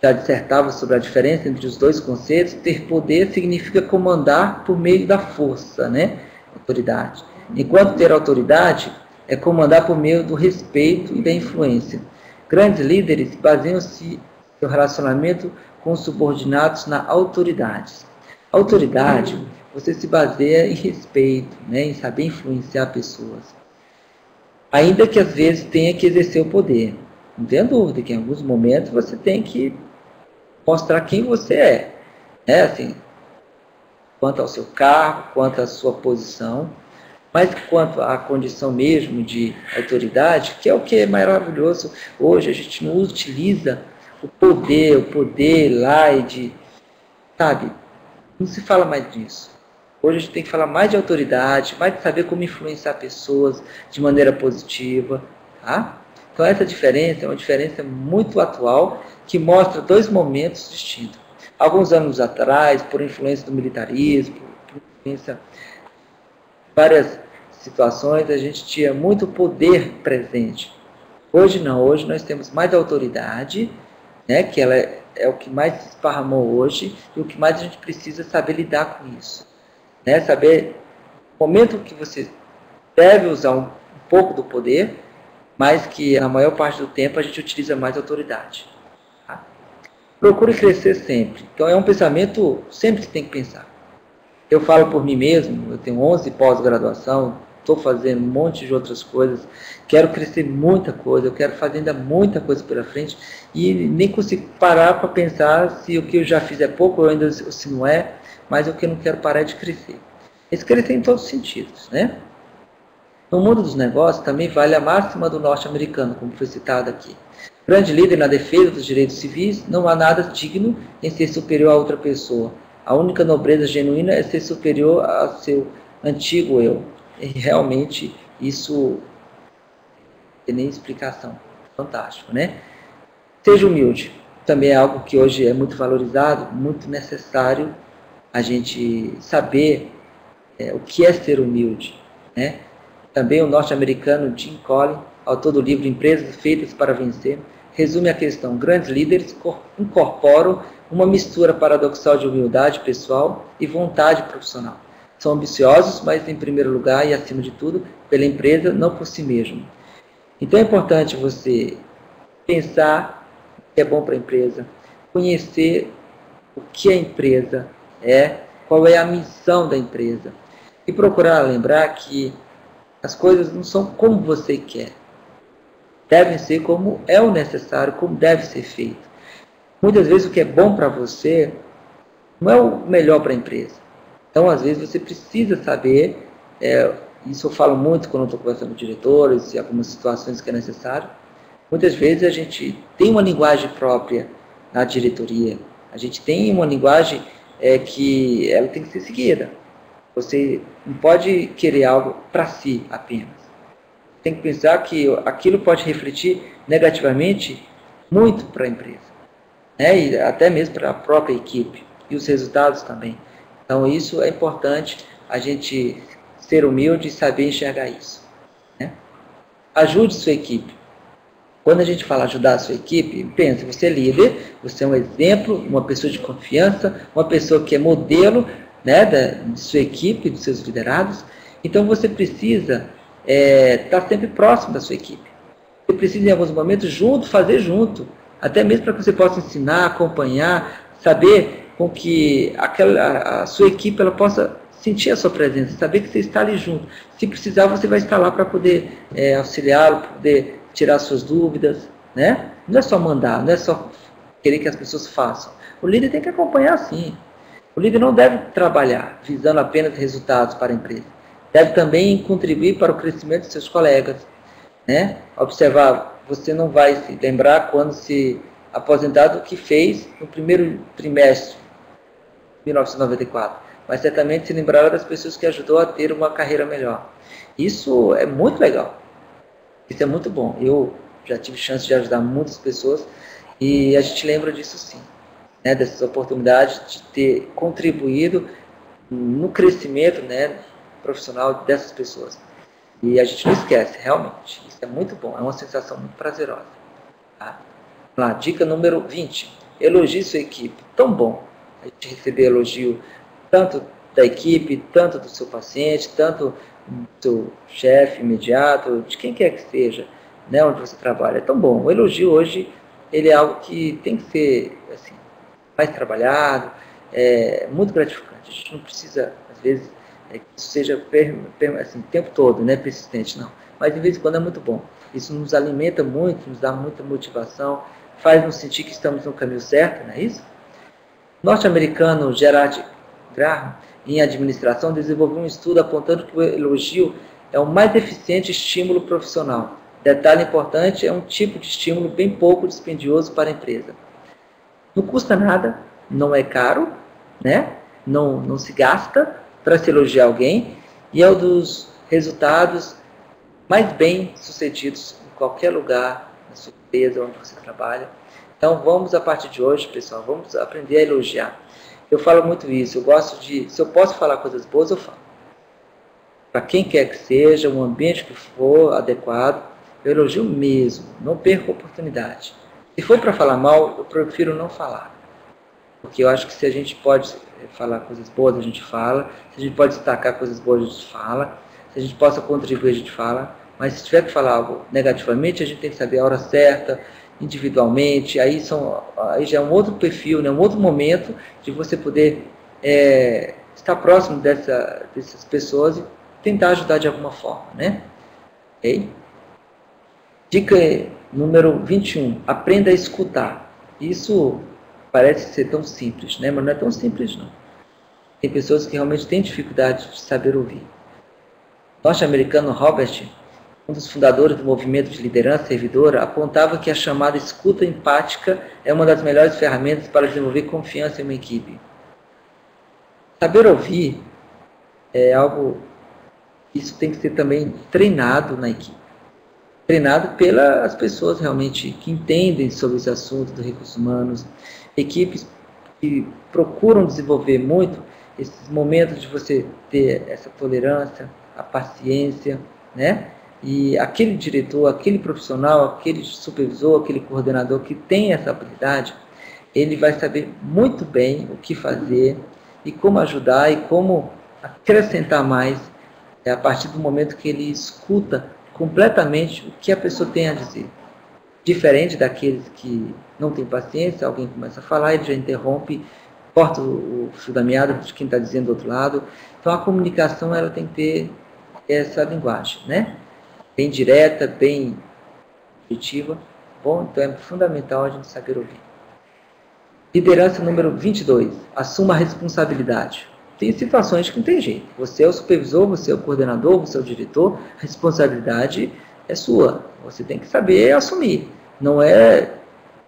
já dissertava sobre a diferença entre os dois conceitos. Ter poder significa comandar por meio da força, né? Autoridade. Enquanto ter autoridade é comandar por meio do respeito e da influência. Grandes líderes baseiam-se seu relacionamento com os subordinados na autoridade. Autoridade, você se baseia em respeito, né? Em saber influenciar pessoas. Ainda que às vezes tenha que exercer o poder. Não tenha dúvida que em alguns momentos você tem que mostrar quem você é, né? Assim, quanto ao seu cargo, quanto à sua posição, mas quanto à condição mesmo de autoridade, que é o que é maravilhoso hoje, a gente não utiliza o poder lá e de, sabe, não se fala mais disso. Hoje a gente tem que falar mais de autoridade, mais de saber como influenciar pessoas de maneira positiva, tá? Então essa diferença é uma diferença muito atual, que mostra dois momentos distintos. Alguns anos atrás, por influência do militarismo, por influência de várias situações, a gente tinha muito poder presente. Hoje não, hoje nós temos mais autoridade, né, que ela é o que mais se esparramou hoje, e o que mais a gente precisa saber lidar com isso. Né, saber o momento que você deve usar um pouco do poder, mas que na maior parte do tempo a gente utiliza mais autoridade. Tá? Procure crescer sempre. Então é um pensamento sempre que tem que pensar. Eu falo por mim mesmo, eu tenho 11 pós-graduação, estou fazendo um monte de outras coisas, quero crescer muita coisa, eu quero fazer ainda muita coisa pela frente, e nem consigo parar para pensar se o que eu já fiz é pouco ou ainda se não é, mas o que eu não quero parar é de crescer. Esse crescer em todos os sentidos, né? No mundo dos negócios também vale a máxima do norte-americano, como foi citado aqui. Grande líder na defesa dos direitos civis, não há nada digno em ser superior a outra pessoa. A única nobreza genuína é ser superior ao seu antigo eu. E realmente isso não tem nem explicação. Fantástico, né? Seja humilde. Também é algo que hoje é muito valorizado, muito necessário a gente saber o que é ser humilde, né? Também o norte-americano Jim Collins, autor do livro Empresas Feitas para Vencer, resume a questão: grandes líderes incorporam uma mistura paradoxal de humildade pessoal e vontade profissional. São ambiciosos, mas em primeiro lugar e acima de tudo, pela empresa, não por si mesmo. Então é importante você pensar o que é bom para a empresa, conhecer o que a empresa é, qual é a missão da empresa, e procurar lembrar que as coisas não são como você quer. Devem ser como é o necessário, como deve ser feito. Muitas vezes o que é bom para você não é o melhor para a empresa. Então, às vezes, você precisa saber, isso eu falo muito quando eu estou conversando com diretores e algumas situações que é necessário. Muitas vezes a gente tem uma linguagem própria na diretoria. A gente tem uma linguagem que ela tem que ser seguida. Você não pode querer algo para si apenas. Tem que pensar que aquilo pode refletir negativamente muito para a empresa, né? E até mesmo para a própria equipe e os resultados também. Então isso é importante, a gente ser humilde e saber enxergar isso, né? Ajude sua equipe. Quando a gente fala ajudar a sua equipe, pensa, você é líder, você é um exemplo, uma pessoa de confiança, uma pessoa que é modelo, né, de sua equipe, dos seus liderados. Então você precisa estar sempre próximo da sua equipe. Você precisa em alguns momentos junto, fazer junto, até mesmo para que você possa ensinar, acompanhar, saber com que a sua equipe ela possa sentir a sua presença, saber que você está ali junto. Se precisar, você vai estar lá para poder auxiliá-lo, poder tirar suas dúvidas, né? Não é só mandar, não é só querer que as pessoas façam. O líder tem que acompanhar sim. O líder não deve trabalhar visando apenas resultados para a empresa. Deve também contribuir para o crescimento de seus colegas, né? Observar, você não vai se lembrar quando se aposentar do que fez no primeiro trimestre de 1994, mas certamente se lembrará das pessoas que ajudou a ter uma carreira melhor. Isso é muito legal. Isso é muito bom. Eu já tive chance de ajudar muitas pessoas e a gente lembra disso sim, né? Dessas oportunidades de ter contribuído no crescimento, né, profissional dessas pessoas. E a gente não esquece, realmente. Isso é muito bom, é uma sensação muito prazerosa. Tá? Lá, dica número 20. Elogie sua equipe. Tão bom a gente receber elogio tanto da equipe, tanto do seu paciente, tanto do seu chefe imediato, de quem quer que seja, né, onde você trabalha. É tão bom. O elogio hoje, ele é algo que tem que ser assim, mais trabalhado, muito gratificante. A gente não precisa, às vezes, que isso seja assim, o tempo todo, né, persistente, não. Mas, de vez em quando, é muito bom. Isso nos alimenta muito, nos dá muita motivação, faz nos sentir que estamos no caminho certo, não é isso? O norte-americano Gerard Graham, em administração, desenvolveu um estudo apontando que o elogio é o mais eficiente estímulo profissional. Detalhe importante, é um tipo de estímulo bem pouco dispendioso para a empresa. Não custa nada, não é caro, né? Não se gasta para se elogiar alguém, e é um dos resultados mais bem sucedidos em qualquer lugar, na sua empresa, onde você trabalha. Então vamos, a partir de hoje, pessoal, vamos aprender a elogiar. Eu falo muito isso, eu gosto de, se eu posso falar coisas boas, eu falo. Para quem quer que seja, o ambiente que for adequado, eu elogio mesmo, não perco a oportunidade. Se for para falar mal, eu prefiro não falar. Porque eu acho que se a gente pode falar coisas boas, a gente fala. Se a gente pode destacar coisas boas, a gente fala. Se a gente possa contribuir, a gente fala. Mas se tiver que falar algo negativamente, a gente tem que saber a hora certa, individualmente. Aí já é um outro perfil, né? Um outro momento de você poder estar próximo dessas pessoas e tentar ajudar de alguma forma, né? Ok? Dica número 21. Aprenda a escutar. Isso parece ser tão simples, né? Mas não é tão simples, não. Tem pessoas que realmente têm dificuldade de saber ouvir. O norte-americano Robert, um dos fundadores do movimento de liderança servidora, apontava que a chamada escuta empática é uma das melhores ferramentas para desenvolver confiança em uma equipe. Saber ouvir é algo, isso tem que ser também treinado na equipe. Treinado pelas pessoas realmente que entendem sobre esse assunto dos recursos humanos, equipes que procuram desenvolver muito esses momentos de você ter essa tolerância, a paciência, né? E aquele diretor, aquele profissional, aquele supervisor, aquele coordenador que tem essa habilidade, ele vai saber muito bem o que fazer e como ajudar e como acrescentar mais a partir do momento que ele escuta completamente o que a pessoa tem a dizer. Diferente daqueles que não têm paciência, alguém começa a falar, ele já interrompe, corta o fio da meada de quem está dizendo do outro lado. Então a comunicação ela tem que ter essa linguagem, né? Bem direta, bem objetiva. Bom, então é fundamental a gente saber ouvir. Liderança número 22. Assuma a responsabilidade. Tem situações que não tem jeito. Você é o supervisor, você é o coordenador, você é o diretor, a responsabilidade é sua. Você tem que saber assumir. Não é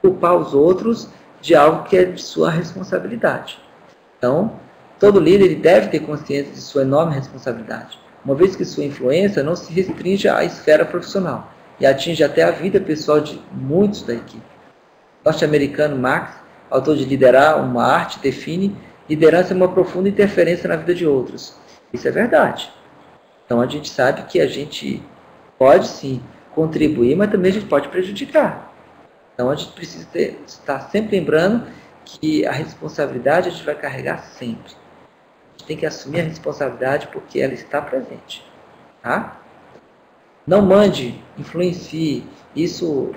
culpar os outros de algo que é de sua responsabilidade. Então, todo líder ele deve ter consciência de sua enorme responsabilidade, uma vez que sua influência não se restringe à esfera profissional e atinge até a vida pessoal de muitos da equipe. O norte-americano Marx, autor de Liderar uma Arte, define: liderança é uma profunda interferência na vida de outros. Isso é verdade. Então a gente sabe que a gente pode sim contribuir, mas também a gente pode prejudicar. Então a gente precisa estar sempre lembrando que a responsabilidade a gente vai carregar sempre. A gente tem que assumir a responsabilidade porque ela está presente. Tá? Não mande, influencie. Isso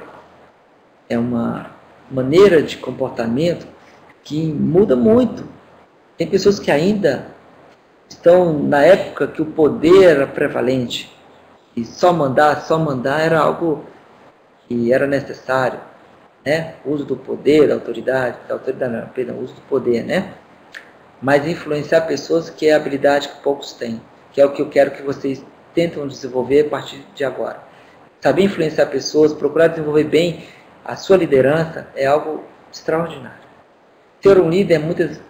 é uma maneira de comportamento que muda muito. Tem pessoas que ainda estão na época que o poder era prevalente e só mandar era algo que era necessário, né? O uso do poder, da autoridade não, perdão, o uso do poder, né? Mas influenciar pessoas que é a habilidade que poucos têm, que é o que eu quero que vocês tentam desenvolver a partir de agora. Saber influenciar pessoas, procurar desenvolver bem a sua liderança é algo extraordinário. Ser um líder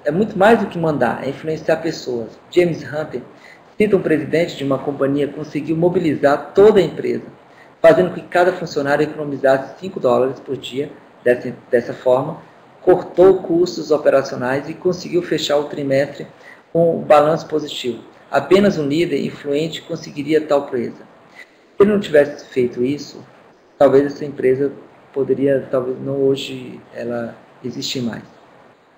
é muito mais do que mandar, é influenciar pessoas. James Hunter cita um presidente de uma companhia que conseguiu mobilizar toda a empresa, fazendo com que cada funcionário economizasse $5 por dia. Dessa forma, cortou custos operacionais e conseguiu fechar o trimestre com um balanço positivo. Apenas um líder influente conseguiria tal proeza. Se ele não tivesse feito isso, talvez essa empresa poderia, talvez não hoje, ela existir mais,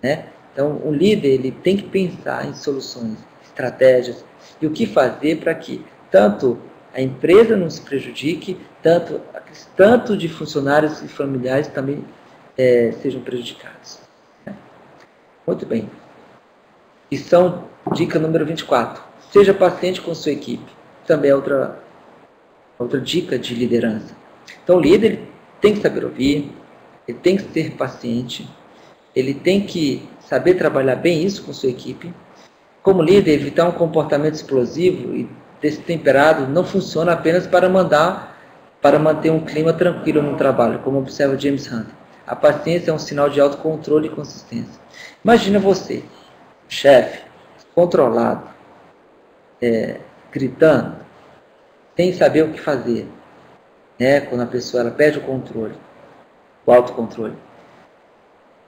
né? Então, um líder, ele tem que pensar em soluções, estratégias, e o que fazer para que tanto a empresa não se prejudique, tanto de funcionários e familiares também sejam prejudicados. Muito bem. Lição, dica número 24. Seja paciente com sua equipe. Também é outra dica de liderança. Então, o líder ele tem que saber ouvir, ele tem que ser paciente, ele tem que saber trabalhar bem isso com sua equipe. Como líder, evitar um comportamento explosivo e destemperado não funciona apenas para manter um clima tranquilo no trabalho, como observa James Hunter. A paciência é um sinal de autocontrole e consistência. Imagina você, chefe, controlado, gritando, sem saber o que fazer, né? Quando a pessoa ela perde o controle, o autocontrole.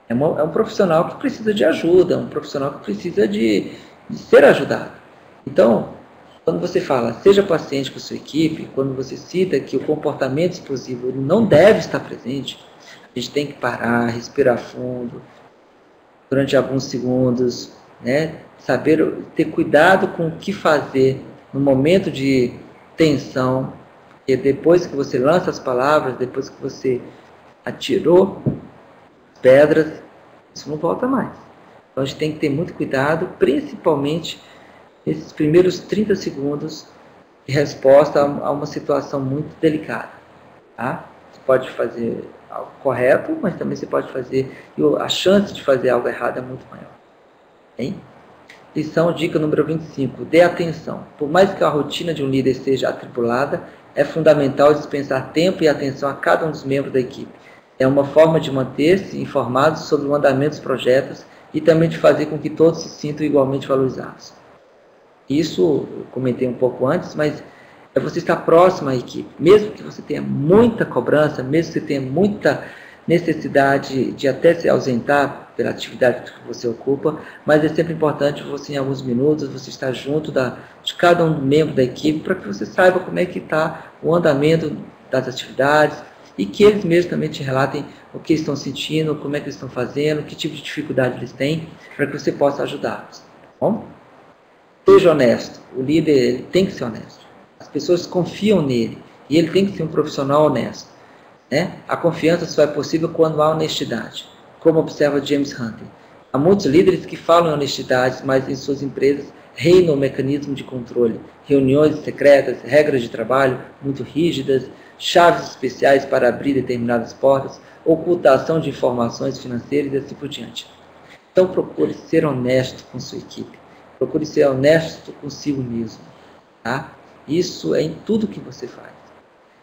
É um profissional que precisa de ajuda, é um profissional que precisa de ser ajudado. Então, quando você fala, seja paciente com a sua equipe, quando você cita que o comportamento explosivo não deve estar presente, a gente tem que parar, respirar fundo, durante alguns segundos, né? Saber ter cuidado com o que fazer no momento de tensão, e depois que você lança as palavras, depois que você atirou pedras, isso não volta mais. Então a gente tem que ter muito cuidado, principalmente nesses primeiros 30 segundos de resposta a uma situação muito delicada. Tá? Você pode fazer algo correto, mas também você pode fazer, e a chance de fazer algo errado é muito maior. Hein? Lição, dica número 25. Dê atenção. Por mais que a rotina de um líder seja atribulada, é fundamental dispensar tempo e atenção a cada um dos membros da equipe. É uma forma de manter-se informados sobre o andamento dos projetos e também de fazer com que todos se sintam igualmente valorizados. Isso eu comentei um pouco antes, mas é você estar próximo à equipe. Mesmo que você tenha muita cobrança, mesmo que você tenha muita necessidade de até se ausentar pela atividade que você ocupa, mas é sempre importante você, em alguns minutos, você estar junto de cada um membro da equipe para que você saiba como é que está o andamento das atividades e que eles mesmos também te relatem o que estão sentindo, como é que eles estão fazendo, que tipo de dificuldade eles têm, para que você possa ajudá-los. Tá bom? Seja honesto. O líder ele tem que ser honesto. As pessoas confiam nele e ele tem que ser um profissional honesto. Né? A confiança só é possível quando há honestidade, como observa James Hunter. Há muitos líderes que falam em honestidade, mas em suas empresas reina o mecanismo de controle, reuniões secretas, regras de trabalho muito rígidas, chaves especiais para abrir determinadas portas, ocultação de informações financeiras e assim por diante. Então procure ser honesto com sua equipe, procure ser honesto consigo mesmo. Tá? Isso é em tudo que você faz.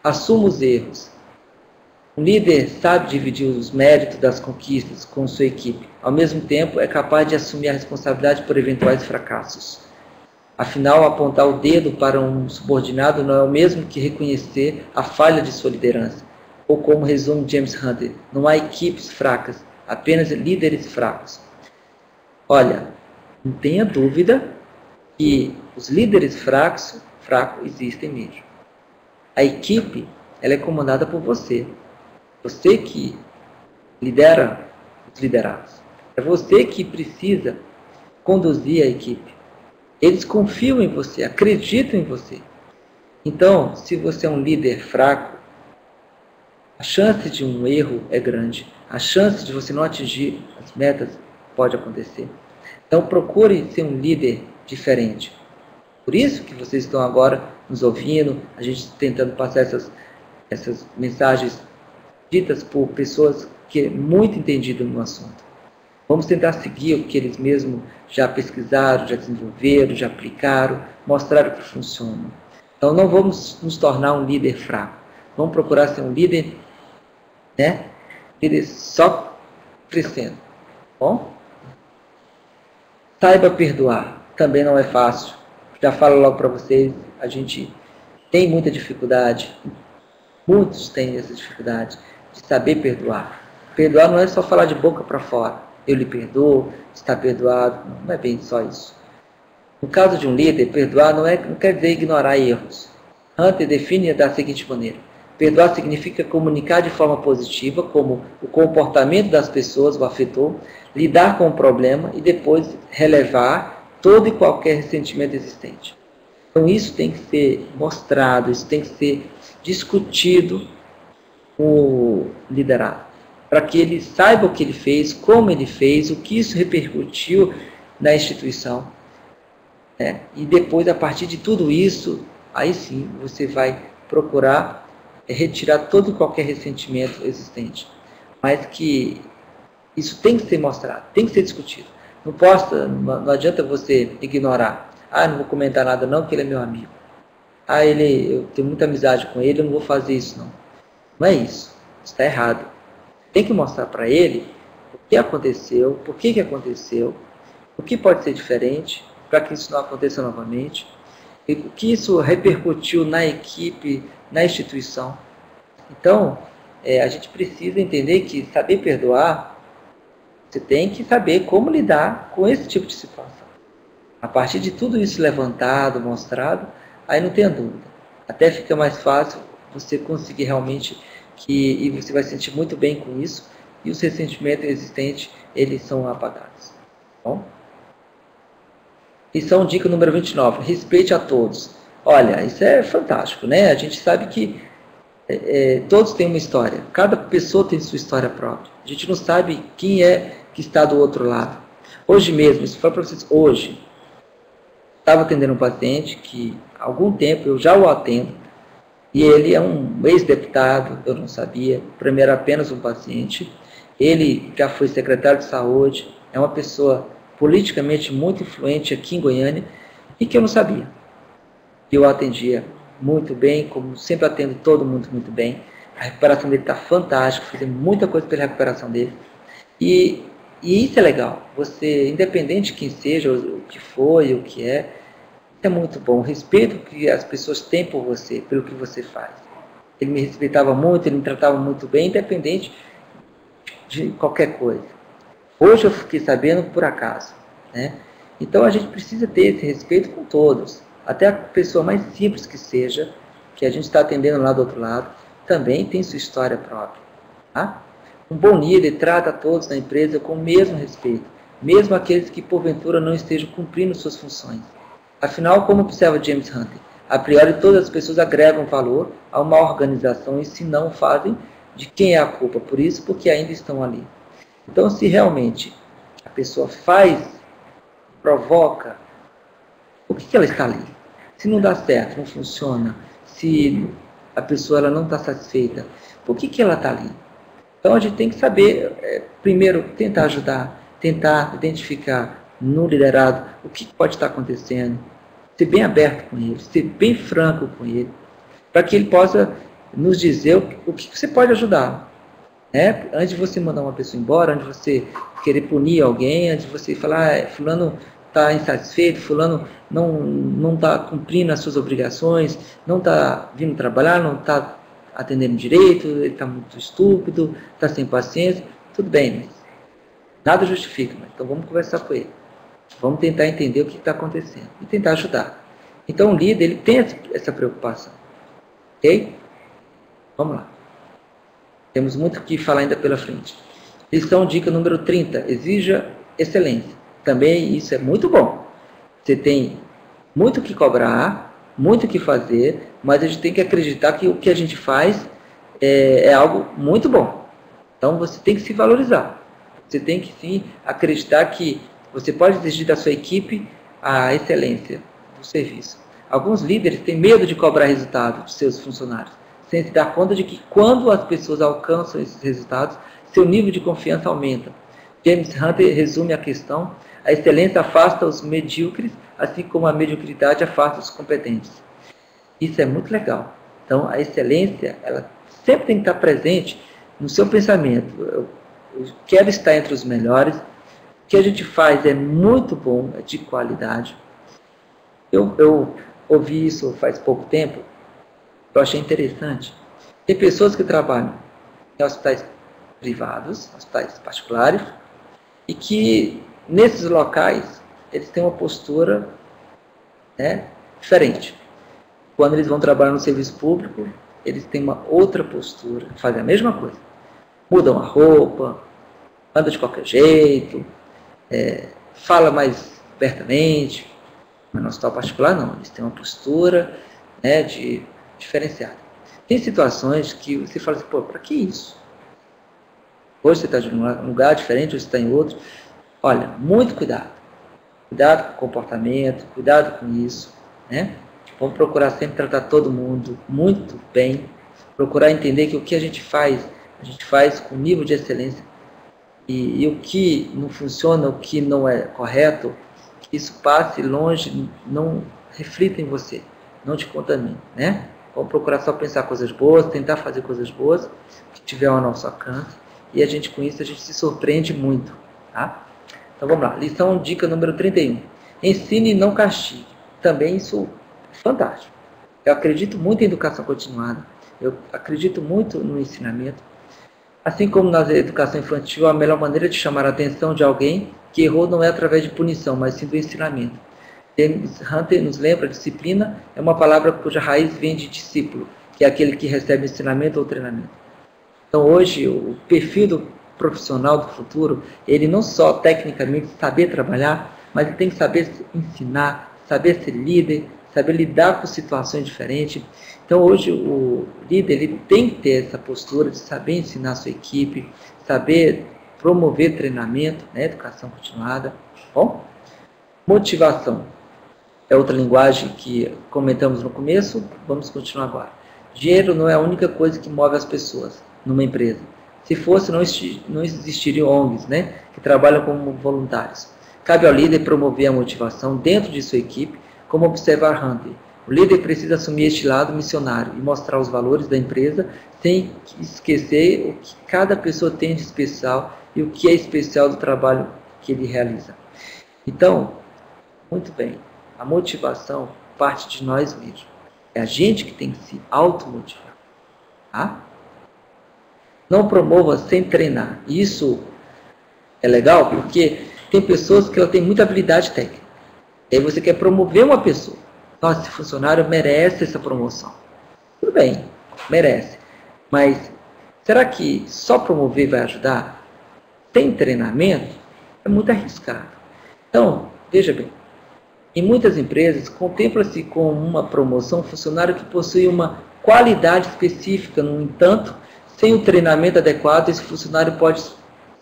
Assuma os erros. Um líder sabe dividir os méritos das conquistas com sua equipe. Ao mesmo tempo, é capaz de assumir a responsabilidade por eventuais fracassos. Afinal, apontar o dedo para um subordinado não é o mesmo que reconhecer a falha de sua liderança. Ou como resume James Hunter, não há equipes fracas, apenas líderes fracos. Olha, não tenha dúvida que os líderes fracos existem mesmo. A equipe ela é comandada por você. Você que lidera os liderados. É você que precisa conduzir a equipe. Eles confiam em você, acreditam em você. Então, se você é um líder fraco, a chance de um erro é grande. A chance de você não atingir as metas pode acontecer. Então, procure ser um líder diferente. Por isso que vocês estão agora nos ouvindo, a gente tentando passar essas mensagens ditas por pessoas que é muito entendidas no assunto. Vamos tentar seguir o que eles mesmos já pesquisaram, já desenvolveram, já aplicaram, mostraram que funciona. Então não vamos nos tornar um líder fraco. Vamos procurar ser um líder, né? Líder só crescendo. Bom? Saiba perdoar. Também não é fácil. Já falo logo para vocês, a gente tem muita dificuldade. Muitos têm essa dificuldade de saber perdoar. Perdoar não é só falar de boca para fora. Eu lhe perdoo, está perdoado. Não é bem só isso. No caso de um líder, perdoar não quer dizer ignorar erros. Hunter define da seguinte maneira: Perdoar significa comunicar de forma positiva, como o comportamento das pessoas o afetou, lidar com o problema e depois relevar todo e qualquer ressentimento existente. Então isso tem que ser mostrado, isso tem que ser discutido com o liderado, para que ele saiba o que ele fez, como ele fez, o que isso repercutiu na instituição. Né? E depois, a partir de tudo isso, aí sim você vai procurar retirar todo e qualquer ressentimento existente. Mas que isso tem que ser mostrado, tem que ser discutido. Não adianta você ignorar. Ah, não vou comentar nada não, porque ele é meu amigo. Ah, eu tenho muita amizade com ele, eu não vou fazer isso não. Não é isso. Está errado. Tem que mostrar para ele o que aconteceu, por que aconteceu, o que pode ser diferente, para que isso não aconteça novamente, e o que isso repercutiu na equipe, na instituição. Então, a gente precisa entender que saber perdoar, você tem que saber como lidar com esse tipo de situação. A partir de tudo isso levantado, mostrado, aí não tenha dúvida. Até fica mais fácil você conseguir realmente e você vai se sentir muito bem com isso, e os ressentimentos existentes, eles são apagados. Bom? Lição dica número 29, respeite a todos. Olha, isso é fantástico, né? A gente sabe que todos têm uma história, cada pessoa tem sua história própria. A gente não sabe quem é que está do outro lado. Hoje mesmo, isso foi para vocês, hoje, estava atendendo um paciente que há algum tempo eu já o atendo, e ele é um ex-deputado, eu não sabia, para mim era apenas um paciente. Ele já foi secretário de saúde, é uma pessoa politicamente muito influente aqui em Goiânia, e que eu não sabia. Eu atendia muito bem, como sempre atendo todo mundo muito bem. A recuperação dele está fantástica, fizemos muita coisa pela recuperação dele. E isso é legal, você, independente de quem seja, o que foi, o que é muito bom. O respeito que as pessoas têm por você, pelo que você faz. Ele me respeitava muito, ele me tratava muito bem, independente de qualquer coisa. Hoje eu fiquei sabendo por acaso. Né? Então a gente precisa ter esse respeito com todos. Até a pessoa mais simples que seja, que a gente está atendendo lá do outro lado, também tem sua história própria. Tá? Um bom líder trata a todos na empresa com o mesmo respeito, mesmo aqueles que porventura não estejam cumprindo suas funções. Afinal, como observa James Hunter, a priori todas as pessoas agregam valor a uma organização e se não fazem, de quem é a culpa? Por isso, porque ainda estão ali. Então, se realmente a pessoa faz, provoca, por que ela está ali? Se não dá certo, não funciona, se a pessoa ela não está satisfeita, por que ela está ali? Então, a gente tem que saber, primeiro, tentar ajudar, tentar identificar no liderado o que pode estar acontecendo, ser bem aberto com ele, ser bem franco com ele, para que ele possa nos dizer o que você pode ajudar. Né? Antes de você mandar uma pessoa embora, antes de você querer punir alguém, antes de você falar, fulano está insatisfeito, fulano não está cumprindo as suas obrigações, não está vindo trabalhar, não está atendendo direito, ele está muito estúpido, está sem paciência, tudo bem, mas nada justifica, então vamos conversar com ele. Vamos tentar entender o que está acontecendo e tentar ajudar. Então o líder ele tem essa preocupação. Ok? Vamos lá. Temos muito o que falar ainda pela frente. Lição dica número 30. Exija excelência. Também isso é muito bom. Você tem muito o que cobrar, muito o que fazer, mas a gente tem que acreditar que o que a gente faz é algo muito bom. Então você tem que se valorizar. Você tem que sim acreditar que você pode exigir da sua equipe a excelência do serviço. Alguns líderes têm medo de cobrar resultado de seus funcionários, sem se dar conta de que quando as pessoas alcançam esses resultados, seu nível de confiança aumenta. James Hunter resume a questão: a excelência afasta os medíocres, assim como a mediocridade afasta os competentes. Isso é muito legal. Então, a excelência, ela sempre tem que estar presente no seu pensamento. Eu quero estar entre os melhores. O que a gente faz é muito bom, é de qualidade. Eu ouvi isso faz pouco tempo, eu achei interessante. Tem pessoas que trabalham em hospitais privados, hospitais particulares, e que nesses locais eles têm uma postura diferente. Quando eles vão trabalhar no serviço público, eles têm uma outra postura, fazem a mesma coisa. Mudam a roupa, anda de qualquer jeito, fala mais abertamente, mas no hospital particular não, eles têm uma postura, né, diferenciada. Tem situações que você fala assim, pô, para que isso? Hoje você está em um lugar diferente, hoje você está em outro. Olha, muito cuidado. Cuidado com o comportamento, cuidado com isso, né? Vamos procurar sempre tratar todo mundo muito bem, procurar entender que o que a gente faz com nível de excelência, e o que não funciona, o que não é correto, que isso passe longe, não reflita em você, não te contamine, né? Vamos procurar só pensar coisas boas, tentar fazer coisas boas, que tiver ao nosso alcance, e a gente com isso a gente se surpreende muito, tá? Então vamos lá, lição dica número 31. Ensine e não castigue. Também isso é fantástico. Eu acredito muito em educação continuada, eu acredito muito no ensinamento. Assim como na educação infantil, a melhor maneira de chamar a atenção de alguém que errou não é através de punição, mas sim do ensinamento. James Hunter nos lembra, disciplina é uma palavra cuja raiz vem de discípulo, que é aquele que recebe ensinamento ou treinamento. Então hoje, o perfil do profissional do futuro, ele não só tecnicamente saber trabalhar, mas ele tem que saber ensinar, saber ser líder, saber lidar com situações diferentes. Então hoje o líder ele tem que ter essa postura de saber ensinar a sua equipe, saber promover treinamento, né, educação continuada. Bom, motivação é outra linguagem que comentamos no começo, vamos continuar agora. Dinheiro não é a única coisa que move as pessoas numa empresa. Se fosse, não existiriam ONGs, né, que trabalham como voluntários. Cabe ao líder promover a motivação dentro de sua equipe, como observar Hunter. O líder precisa assumir este lado missionário e mostrar os valores da empresa sem esquecer o que cada pessoa tem de especial e o que é especial do trabalho que ele realiza. Então, muito bem, a motivação parte de nós mesmos. É a gente que tem que se automotivar. Tá? Não promova sem treinar. Isso é legal porque tem pessoas que têm muita habilidade técnica. E aí você quer promover uma pessoa. Nossa, esse funcionário merece essa promoção. Tudo bem, merece. Mas será que só promover vai ajudar? Sem treinamento é muito arriscado. Então, veja bem, em muitas empresas contempla-se com uma promoção um funcionário que possui uma qualidade específica. No entanto, sem o treinamento adequado, esse funcionário pode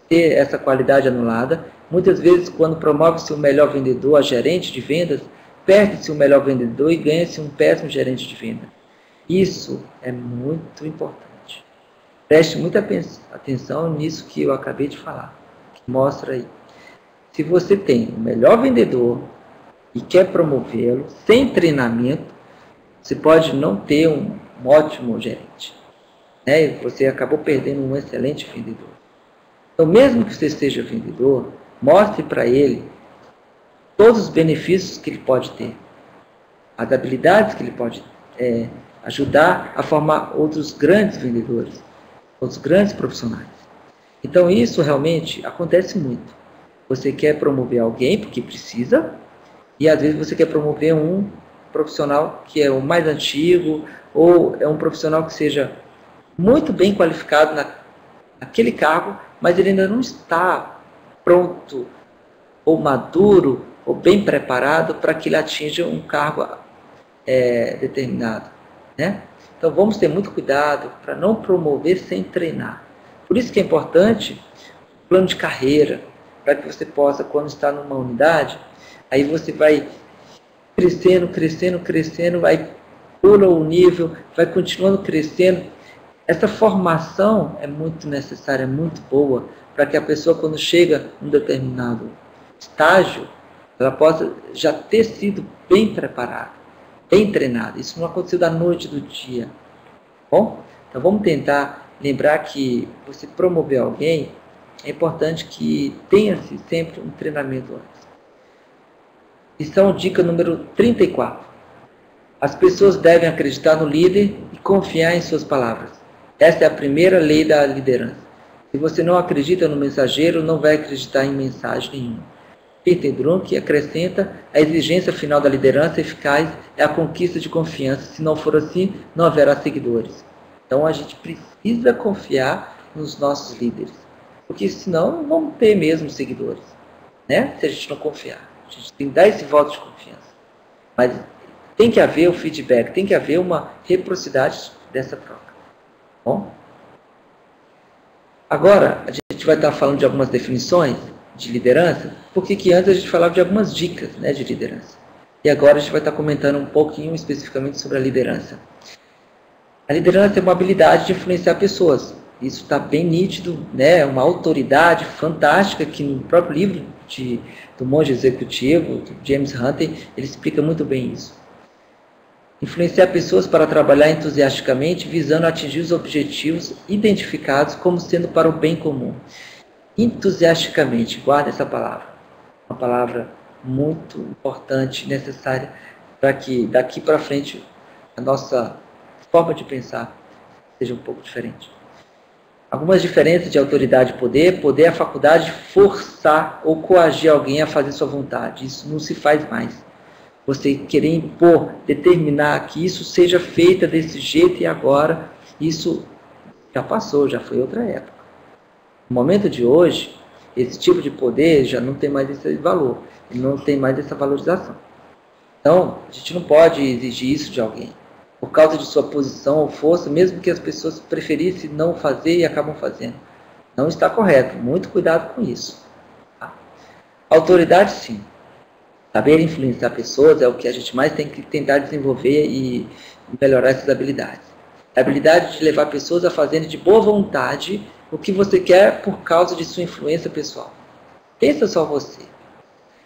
ter essa qualidade anulada. Muitas vezes, quando promove-se o melhor vendedor a gerente de vendas, perde-se o melhor vendedor e ganha-se um péssimo gerente de venda. Isso é muito importante. Preste muita atenção nisso que eu acabei de falar, que mostra aí. Se você tem o melhor vendedor e quer promovê-lo sem treinamento, você pode não ter um ótimo gerente. Né? Você acabou perdendo um excelente vendedor. Então, mesmo que você seja vendedor, mostre para ele todos os benefícios que ele pode ter, as habilidades que ele pode ajudar a formar outros grandes vendedores, outros grandes profissionais. Então, isso realmente acontece muito. Você quer promover alguém porque precisa, e às vezes você quer promover um profissional que é o mais antigo, ou é um profissional que seja muito bem qualificado naquele cargo, mas ele ainda não está pronto, ou maduro, ou bem preparado para que ele atinja um cargo determinado. Né? Então vamos ter muito cuidado para não promover sem treinar. Por isso que é importante o plano de carreira, para que você possa, quando está numa unidade, aí você vai crescendo, crescendo, crescendo, vai pula o nível, vai continuando crescendo. Essa formação é muito necessária, é muito boa, para que a pessoa, quando chega em um determinado estágio, ela possa já ter sido bem preparada, bem treinada. Isso não aconteceu da noite do dia. Bom, então vamos tentar lembrar que você promover alguém, é importante que tenha-se sempre um treinamento antes. Lição dica número 34. As pessoas devem acreditar no líder e confiar em suas palavras. Essa é a primeira lei da liderança. Se você não acredita no mensageiro, não vai acreditar em mensagem nenhuma. Peter Drucker acrescenta: a exigência final da liderança eficaz é a conquista de confiança. Se não for assim, não haverá seguidores. Então a gente precisa confiar nos nossos líderes, porque senão não vamos ter mesmo seguidores, né? Se a gente não confiar. A gente tem que dar esse voto de confiança. Mas tem que haver o feedback, tem que haver uma reciprocidade dessa troca. Bom? Agora, a gente vai estar falando de algumas definições de liderança, porque que antes a gente falava de algumas dicas, né, de liderança. E agora a gente vai estar comentando um pouquinho especificamente sobre a liderança. A liderança é uma habilidade de influenciar pessoas. Isso está bem nítido, né? É uma autoridade fantástica que no próprio livro do monge executivo, do James Hunter, ele explica muito bem isso. Influenciar pessoas para trabalhar entusiasticamente, visando atingir os objetivos identificados como sendo para o bem comum. Entusiasticamente, guarda essa palavra. Uma palavra muito importante, necessária, para que daqui para frente a nossa forma de pensar seja um pouco diferente. Algumas diferenças de autoridade e poder. Poder é a faculdade de forçar ou coagir alguém a fazer sua vontade. Isso não se faz mais. Você querer impor, determinar que isso seja feito desse jeito e agora, isso já passou, já foi outra época. No momento de hoje, esse tipo de poder já não tem mais esse valor, não tem mais essa valorização. Então, a gente não pode exigir isso de alguém, por causa de sua posição ou força, mesmo que as pessoas preferissem não fazer e acabam fazendo. Não está correto, muito cuidado com isso. Tá? Autoridade, sim. Saber influenciar pessoas é o que a gente mais tem que tentar desenvolver e melhorar essas habilidades. A habilidade de levar pessoas a fazerem de boa vontade o que você quer por causa de sua influência pessoal. Pensa só você.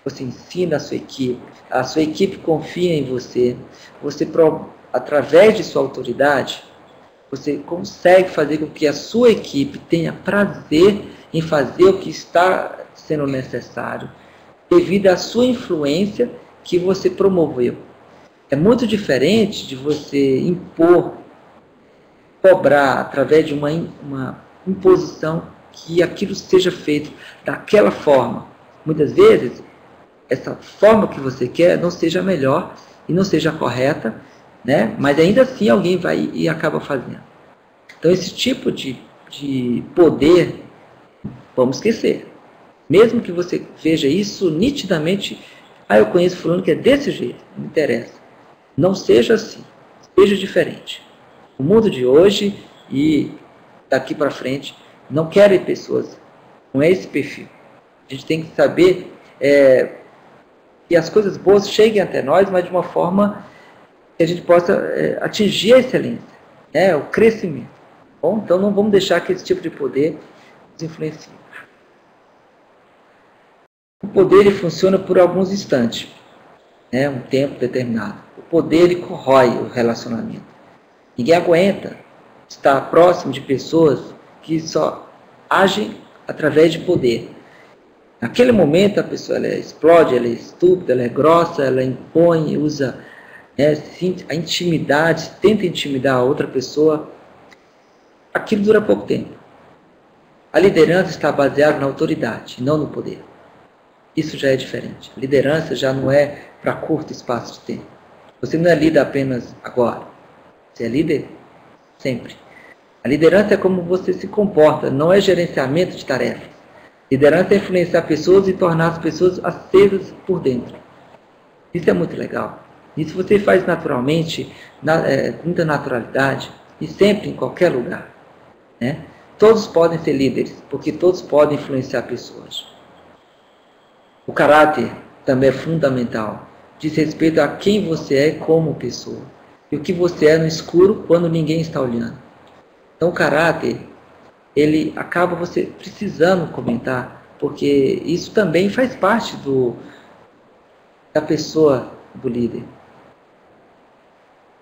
Você ensina a sua equipe confia em você, através de sua autoridade, você consegue fazer com que a sua equipe tenha prazer em fazer o que está sendo necessário, devido à sua influência que você promoveu. É muito diferente de você impor, cobrar através de uma imposição que aquilo seja feito daquela forma. Muitas vezes, essa forma que você quer não seja a melhor e não seja a correta, né? Mas ainda assim alguém vai e acaba fazendo. Então esse tipo de poder, vamos esquecer. Mesmo que você veja isso nitidamente, eu conheço fulano que é desse jeito, não me interessa. Não seja assim, seja diferente. O mundo de hoje e daqui para frente não querem pessoas com esse perfil. A gente tem que saber que as coisas boas cheguem até nós, mas de uma forma que a gente possa atingir a excelência, o crescimento. Bom, então não vamos deixar que esse tipo de poder nos influencie. O poder ele funciona por alguns instantes, um tempo determinado. O poder ele corrói o relacionamento. Ninguém aguenta estar próximo de pessoas que só agem através de poder. Naquele momento a pessoa ela explode, ela é estúpida, ela é grossa, ela impõe, usa a intimidade, tenta intimidar a outra pessoa. Aquilo dura pouco tempo. A liderança está baseada na autoridade, não no poder. Isso já é diferente. A liderança já não é para curto espaço de tempo. Você não é líder apenas agora. Você é líder sempre. A liderança é como você se comporta, não é gerenciamento de tarefas. Liderança é influenciar pessoas e tornar as pessoas acesas por dentro. Isso é muito legal. Isso você faz naturalmente, com muita naturalidade e sempre em qualquer lugar. Né? Todos podem ser líderes, porque todos podem influenciar pessoas. O caráter também é fundamental. Diz respeito a quem você é como pessoa. E o que você é no escuro quando ninguém está olhando. Então o caráter, ele acaba você precisando comentar, porque isso também faz parte da pessoa, do líder.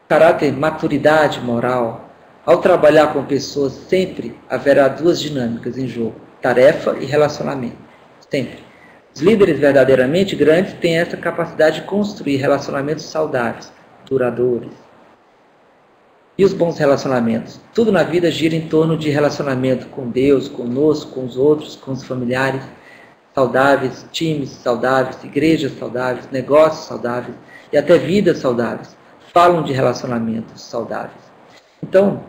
Caráter, maturidade moral. Ao trabalhar com pessoas, sempre haverá duas dinâmicas em jogo: tarefa e relacionamento. Sempre. Os líderes verdadeiramente grandes têm essa capacidade de construir relacionamentos saudáveis, duradouros. E os bons relacionamentos? Tudo na vida gira em torno de relacionamento com Deus, conosco, com os outros, com os familiares saudáveis, times saudáveis, igrejas saudáveis, negócios saudáveis e até vidas saudáveis. Falam de relacionamentos saudáveis. Então,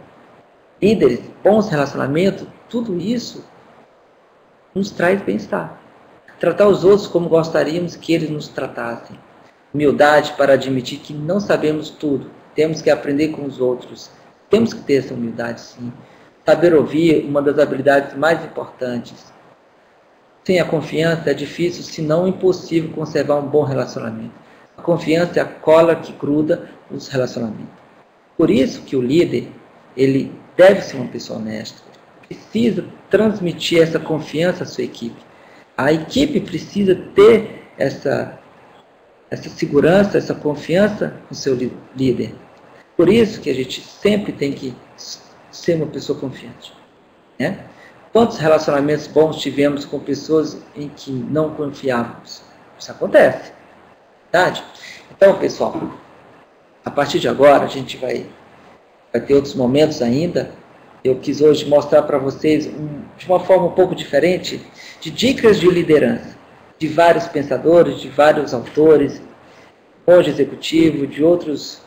líderes, bons relacionamentos, tudo isso nos traz bem-estar. Tratar os outros como gostaríamos que eles nos tratassem. Humildade para admitir que não sabemos tudo. Temos que aprender com os outros. Temos que ter essa humildade, sim. Saber ouvir, uma das habilidades mais importantes. Sem a confiança é difícil, se não impossível, conservar um bom relacionamento. A confiança é a cola que gruda os relacionamentos. Por isso que o líder, ele deve ser uma pessoa honesta. Precisa transmitir essa confiança à sua equipe. A equipe precisa ter essa segurança, essa confiança no seu líder. Por isso que a gente sempre tem que ser uma pessoa confiante. Né? Quantos relacionamentos bons tivemos com pessoas em que não confiávamos? Isso acontece. Verdade? Então, pessoal, a partir de agora, a gente vai ter outros momentos ainda. Eu quis hoje mostrar para vocês, de uma forma um pouco diferente, de dicas de liderança, de vários pensadores, de vários autores, monge executivo, de outras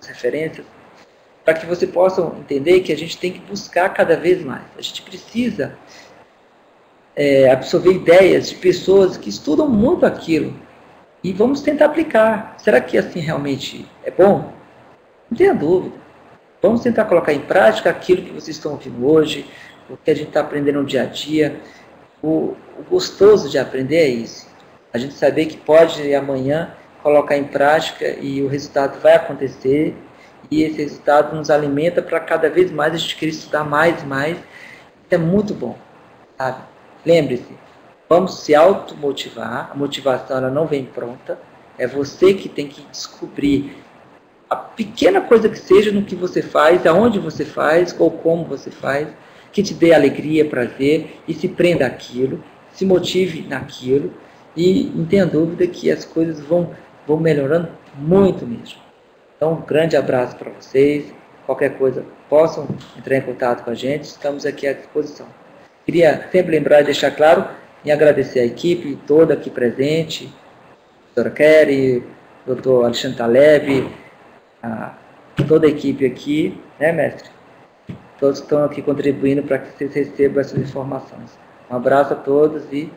referências, para que você possa entender que a gente tem que buscar cada vez mais. A gente precisa absorver ideias de pessoas que estudam muito aquilo e vamos tentar aplicar. Será que assim realmente é bom? Não tenha dúvida. Vamos tentar colocar em prática aquilo que vocês estão ouvindo hoje, o que a gente está aprendendo no dia a dia. O gostoso de aprender é isso. A gente saber que pode amanhã colocar em prática e o resultado vai acontecer. E esse resultado nos alimenta para cada vez mais a gente querer estudar mais e mais. Isso é muito bom. Sabe? Lembre-se, vamos se automotivar. A motivação ela não vem pronta. É você que tem que descobrir a pequena coisa que seja no que você faz, aonde você faz ou como você faz, que te dê alegria, prazer e se prenda àquilo, se motive naquilo e não tenha dúvida que as coisas vão melhorando muito mesmo. Então, um grande abraço para vocês. Qualquer coisa, possam entrar em contato com a gente. Estamos aqui à disposição. Queria sempre lembrar e deixar claro e agradecer a equipe toda aqui presente, a doutora Kelly, o doutor Alexandre Taleb, toda a equipe aqui, né, mestre? Todos estão aqui contribuindo para que vocês recebam essas informações. Um abraço a todos e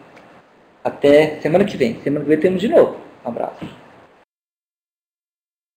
até semana que vem. Semana que vem temos de novo. Um abraço.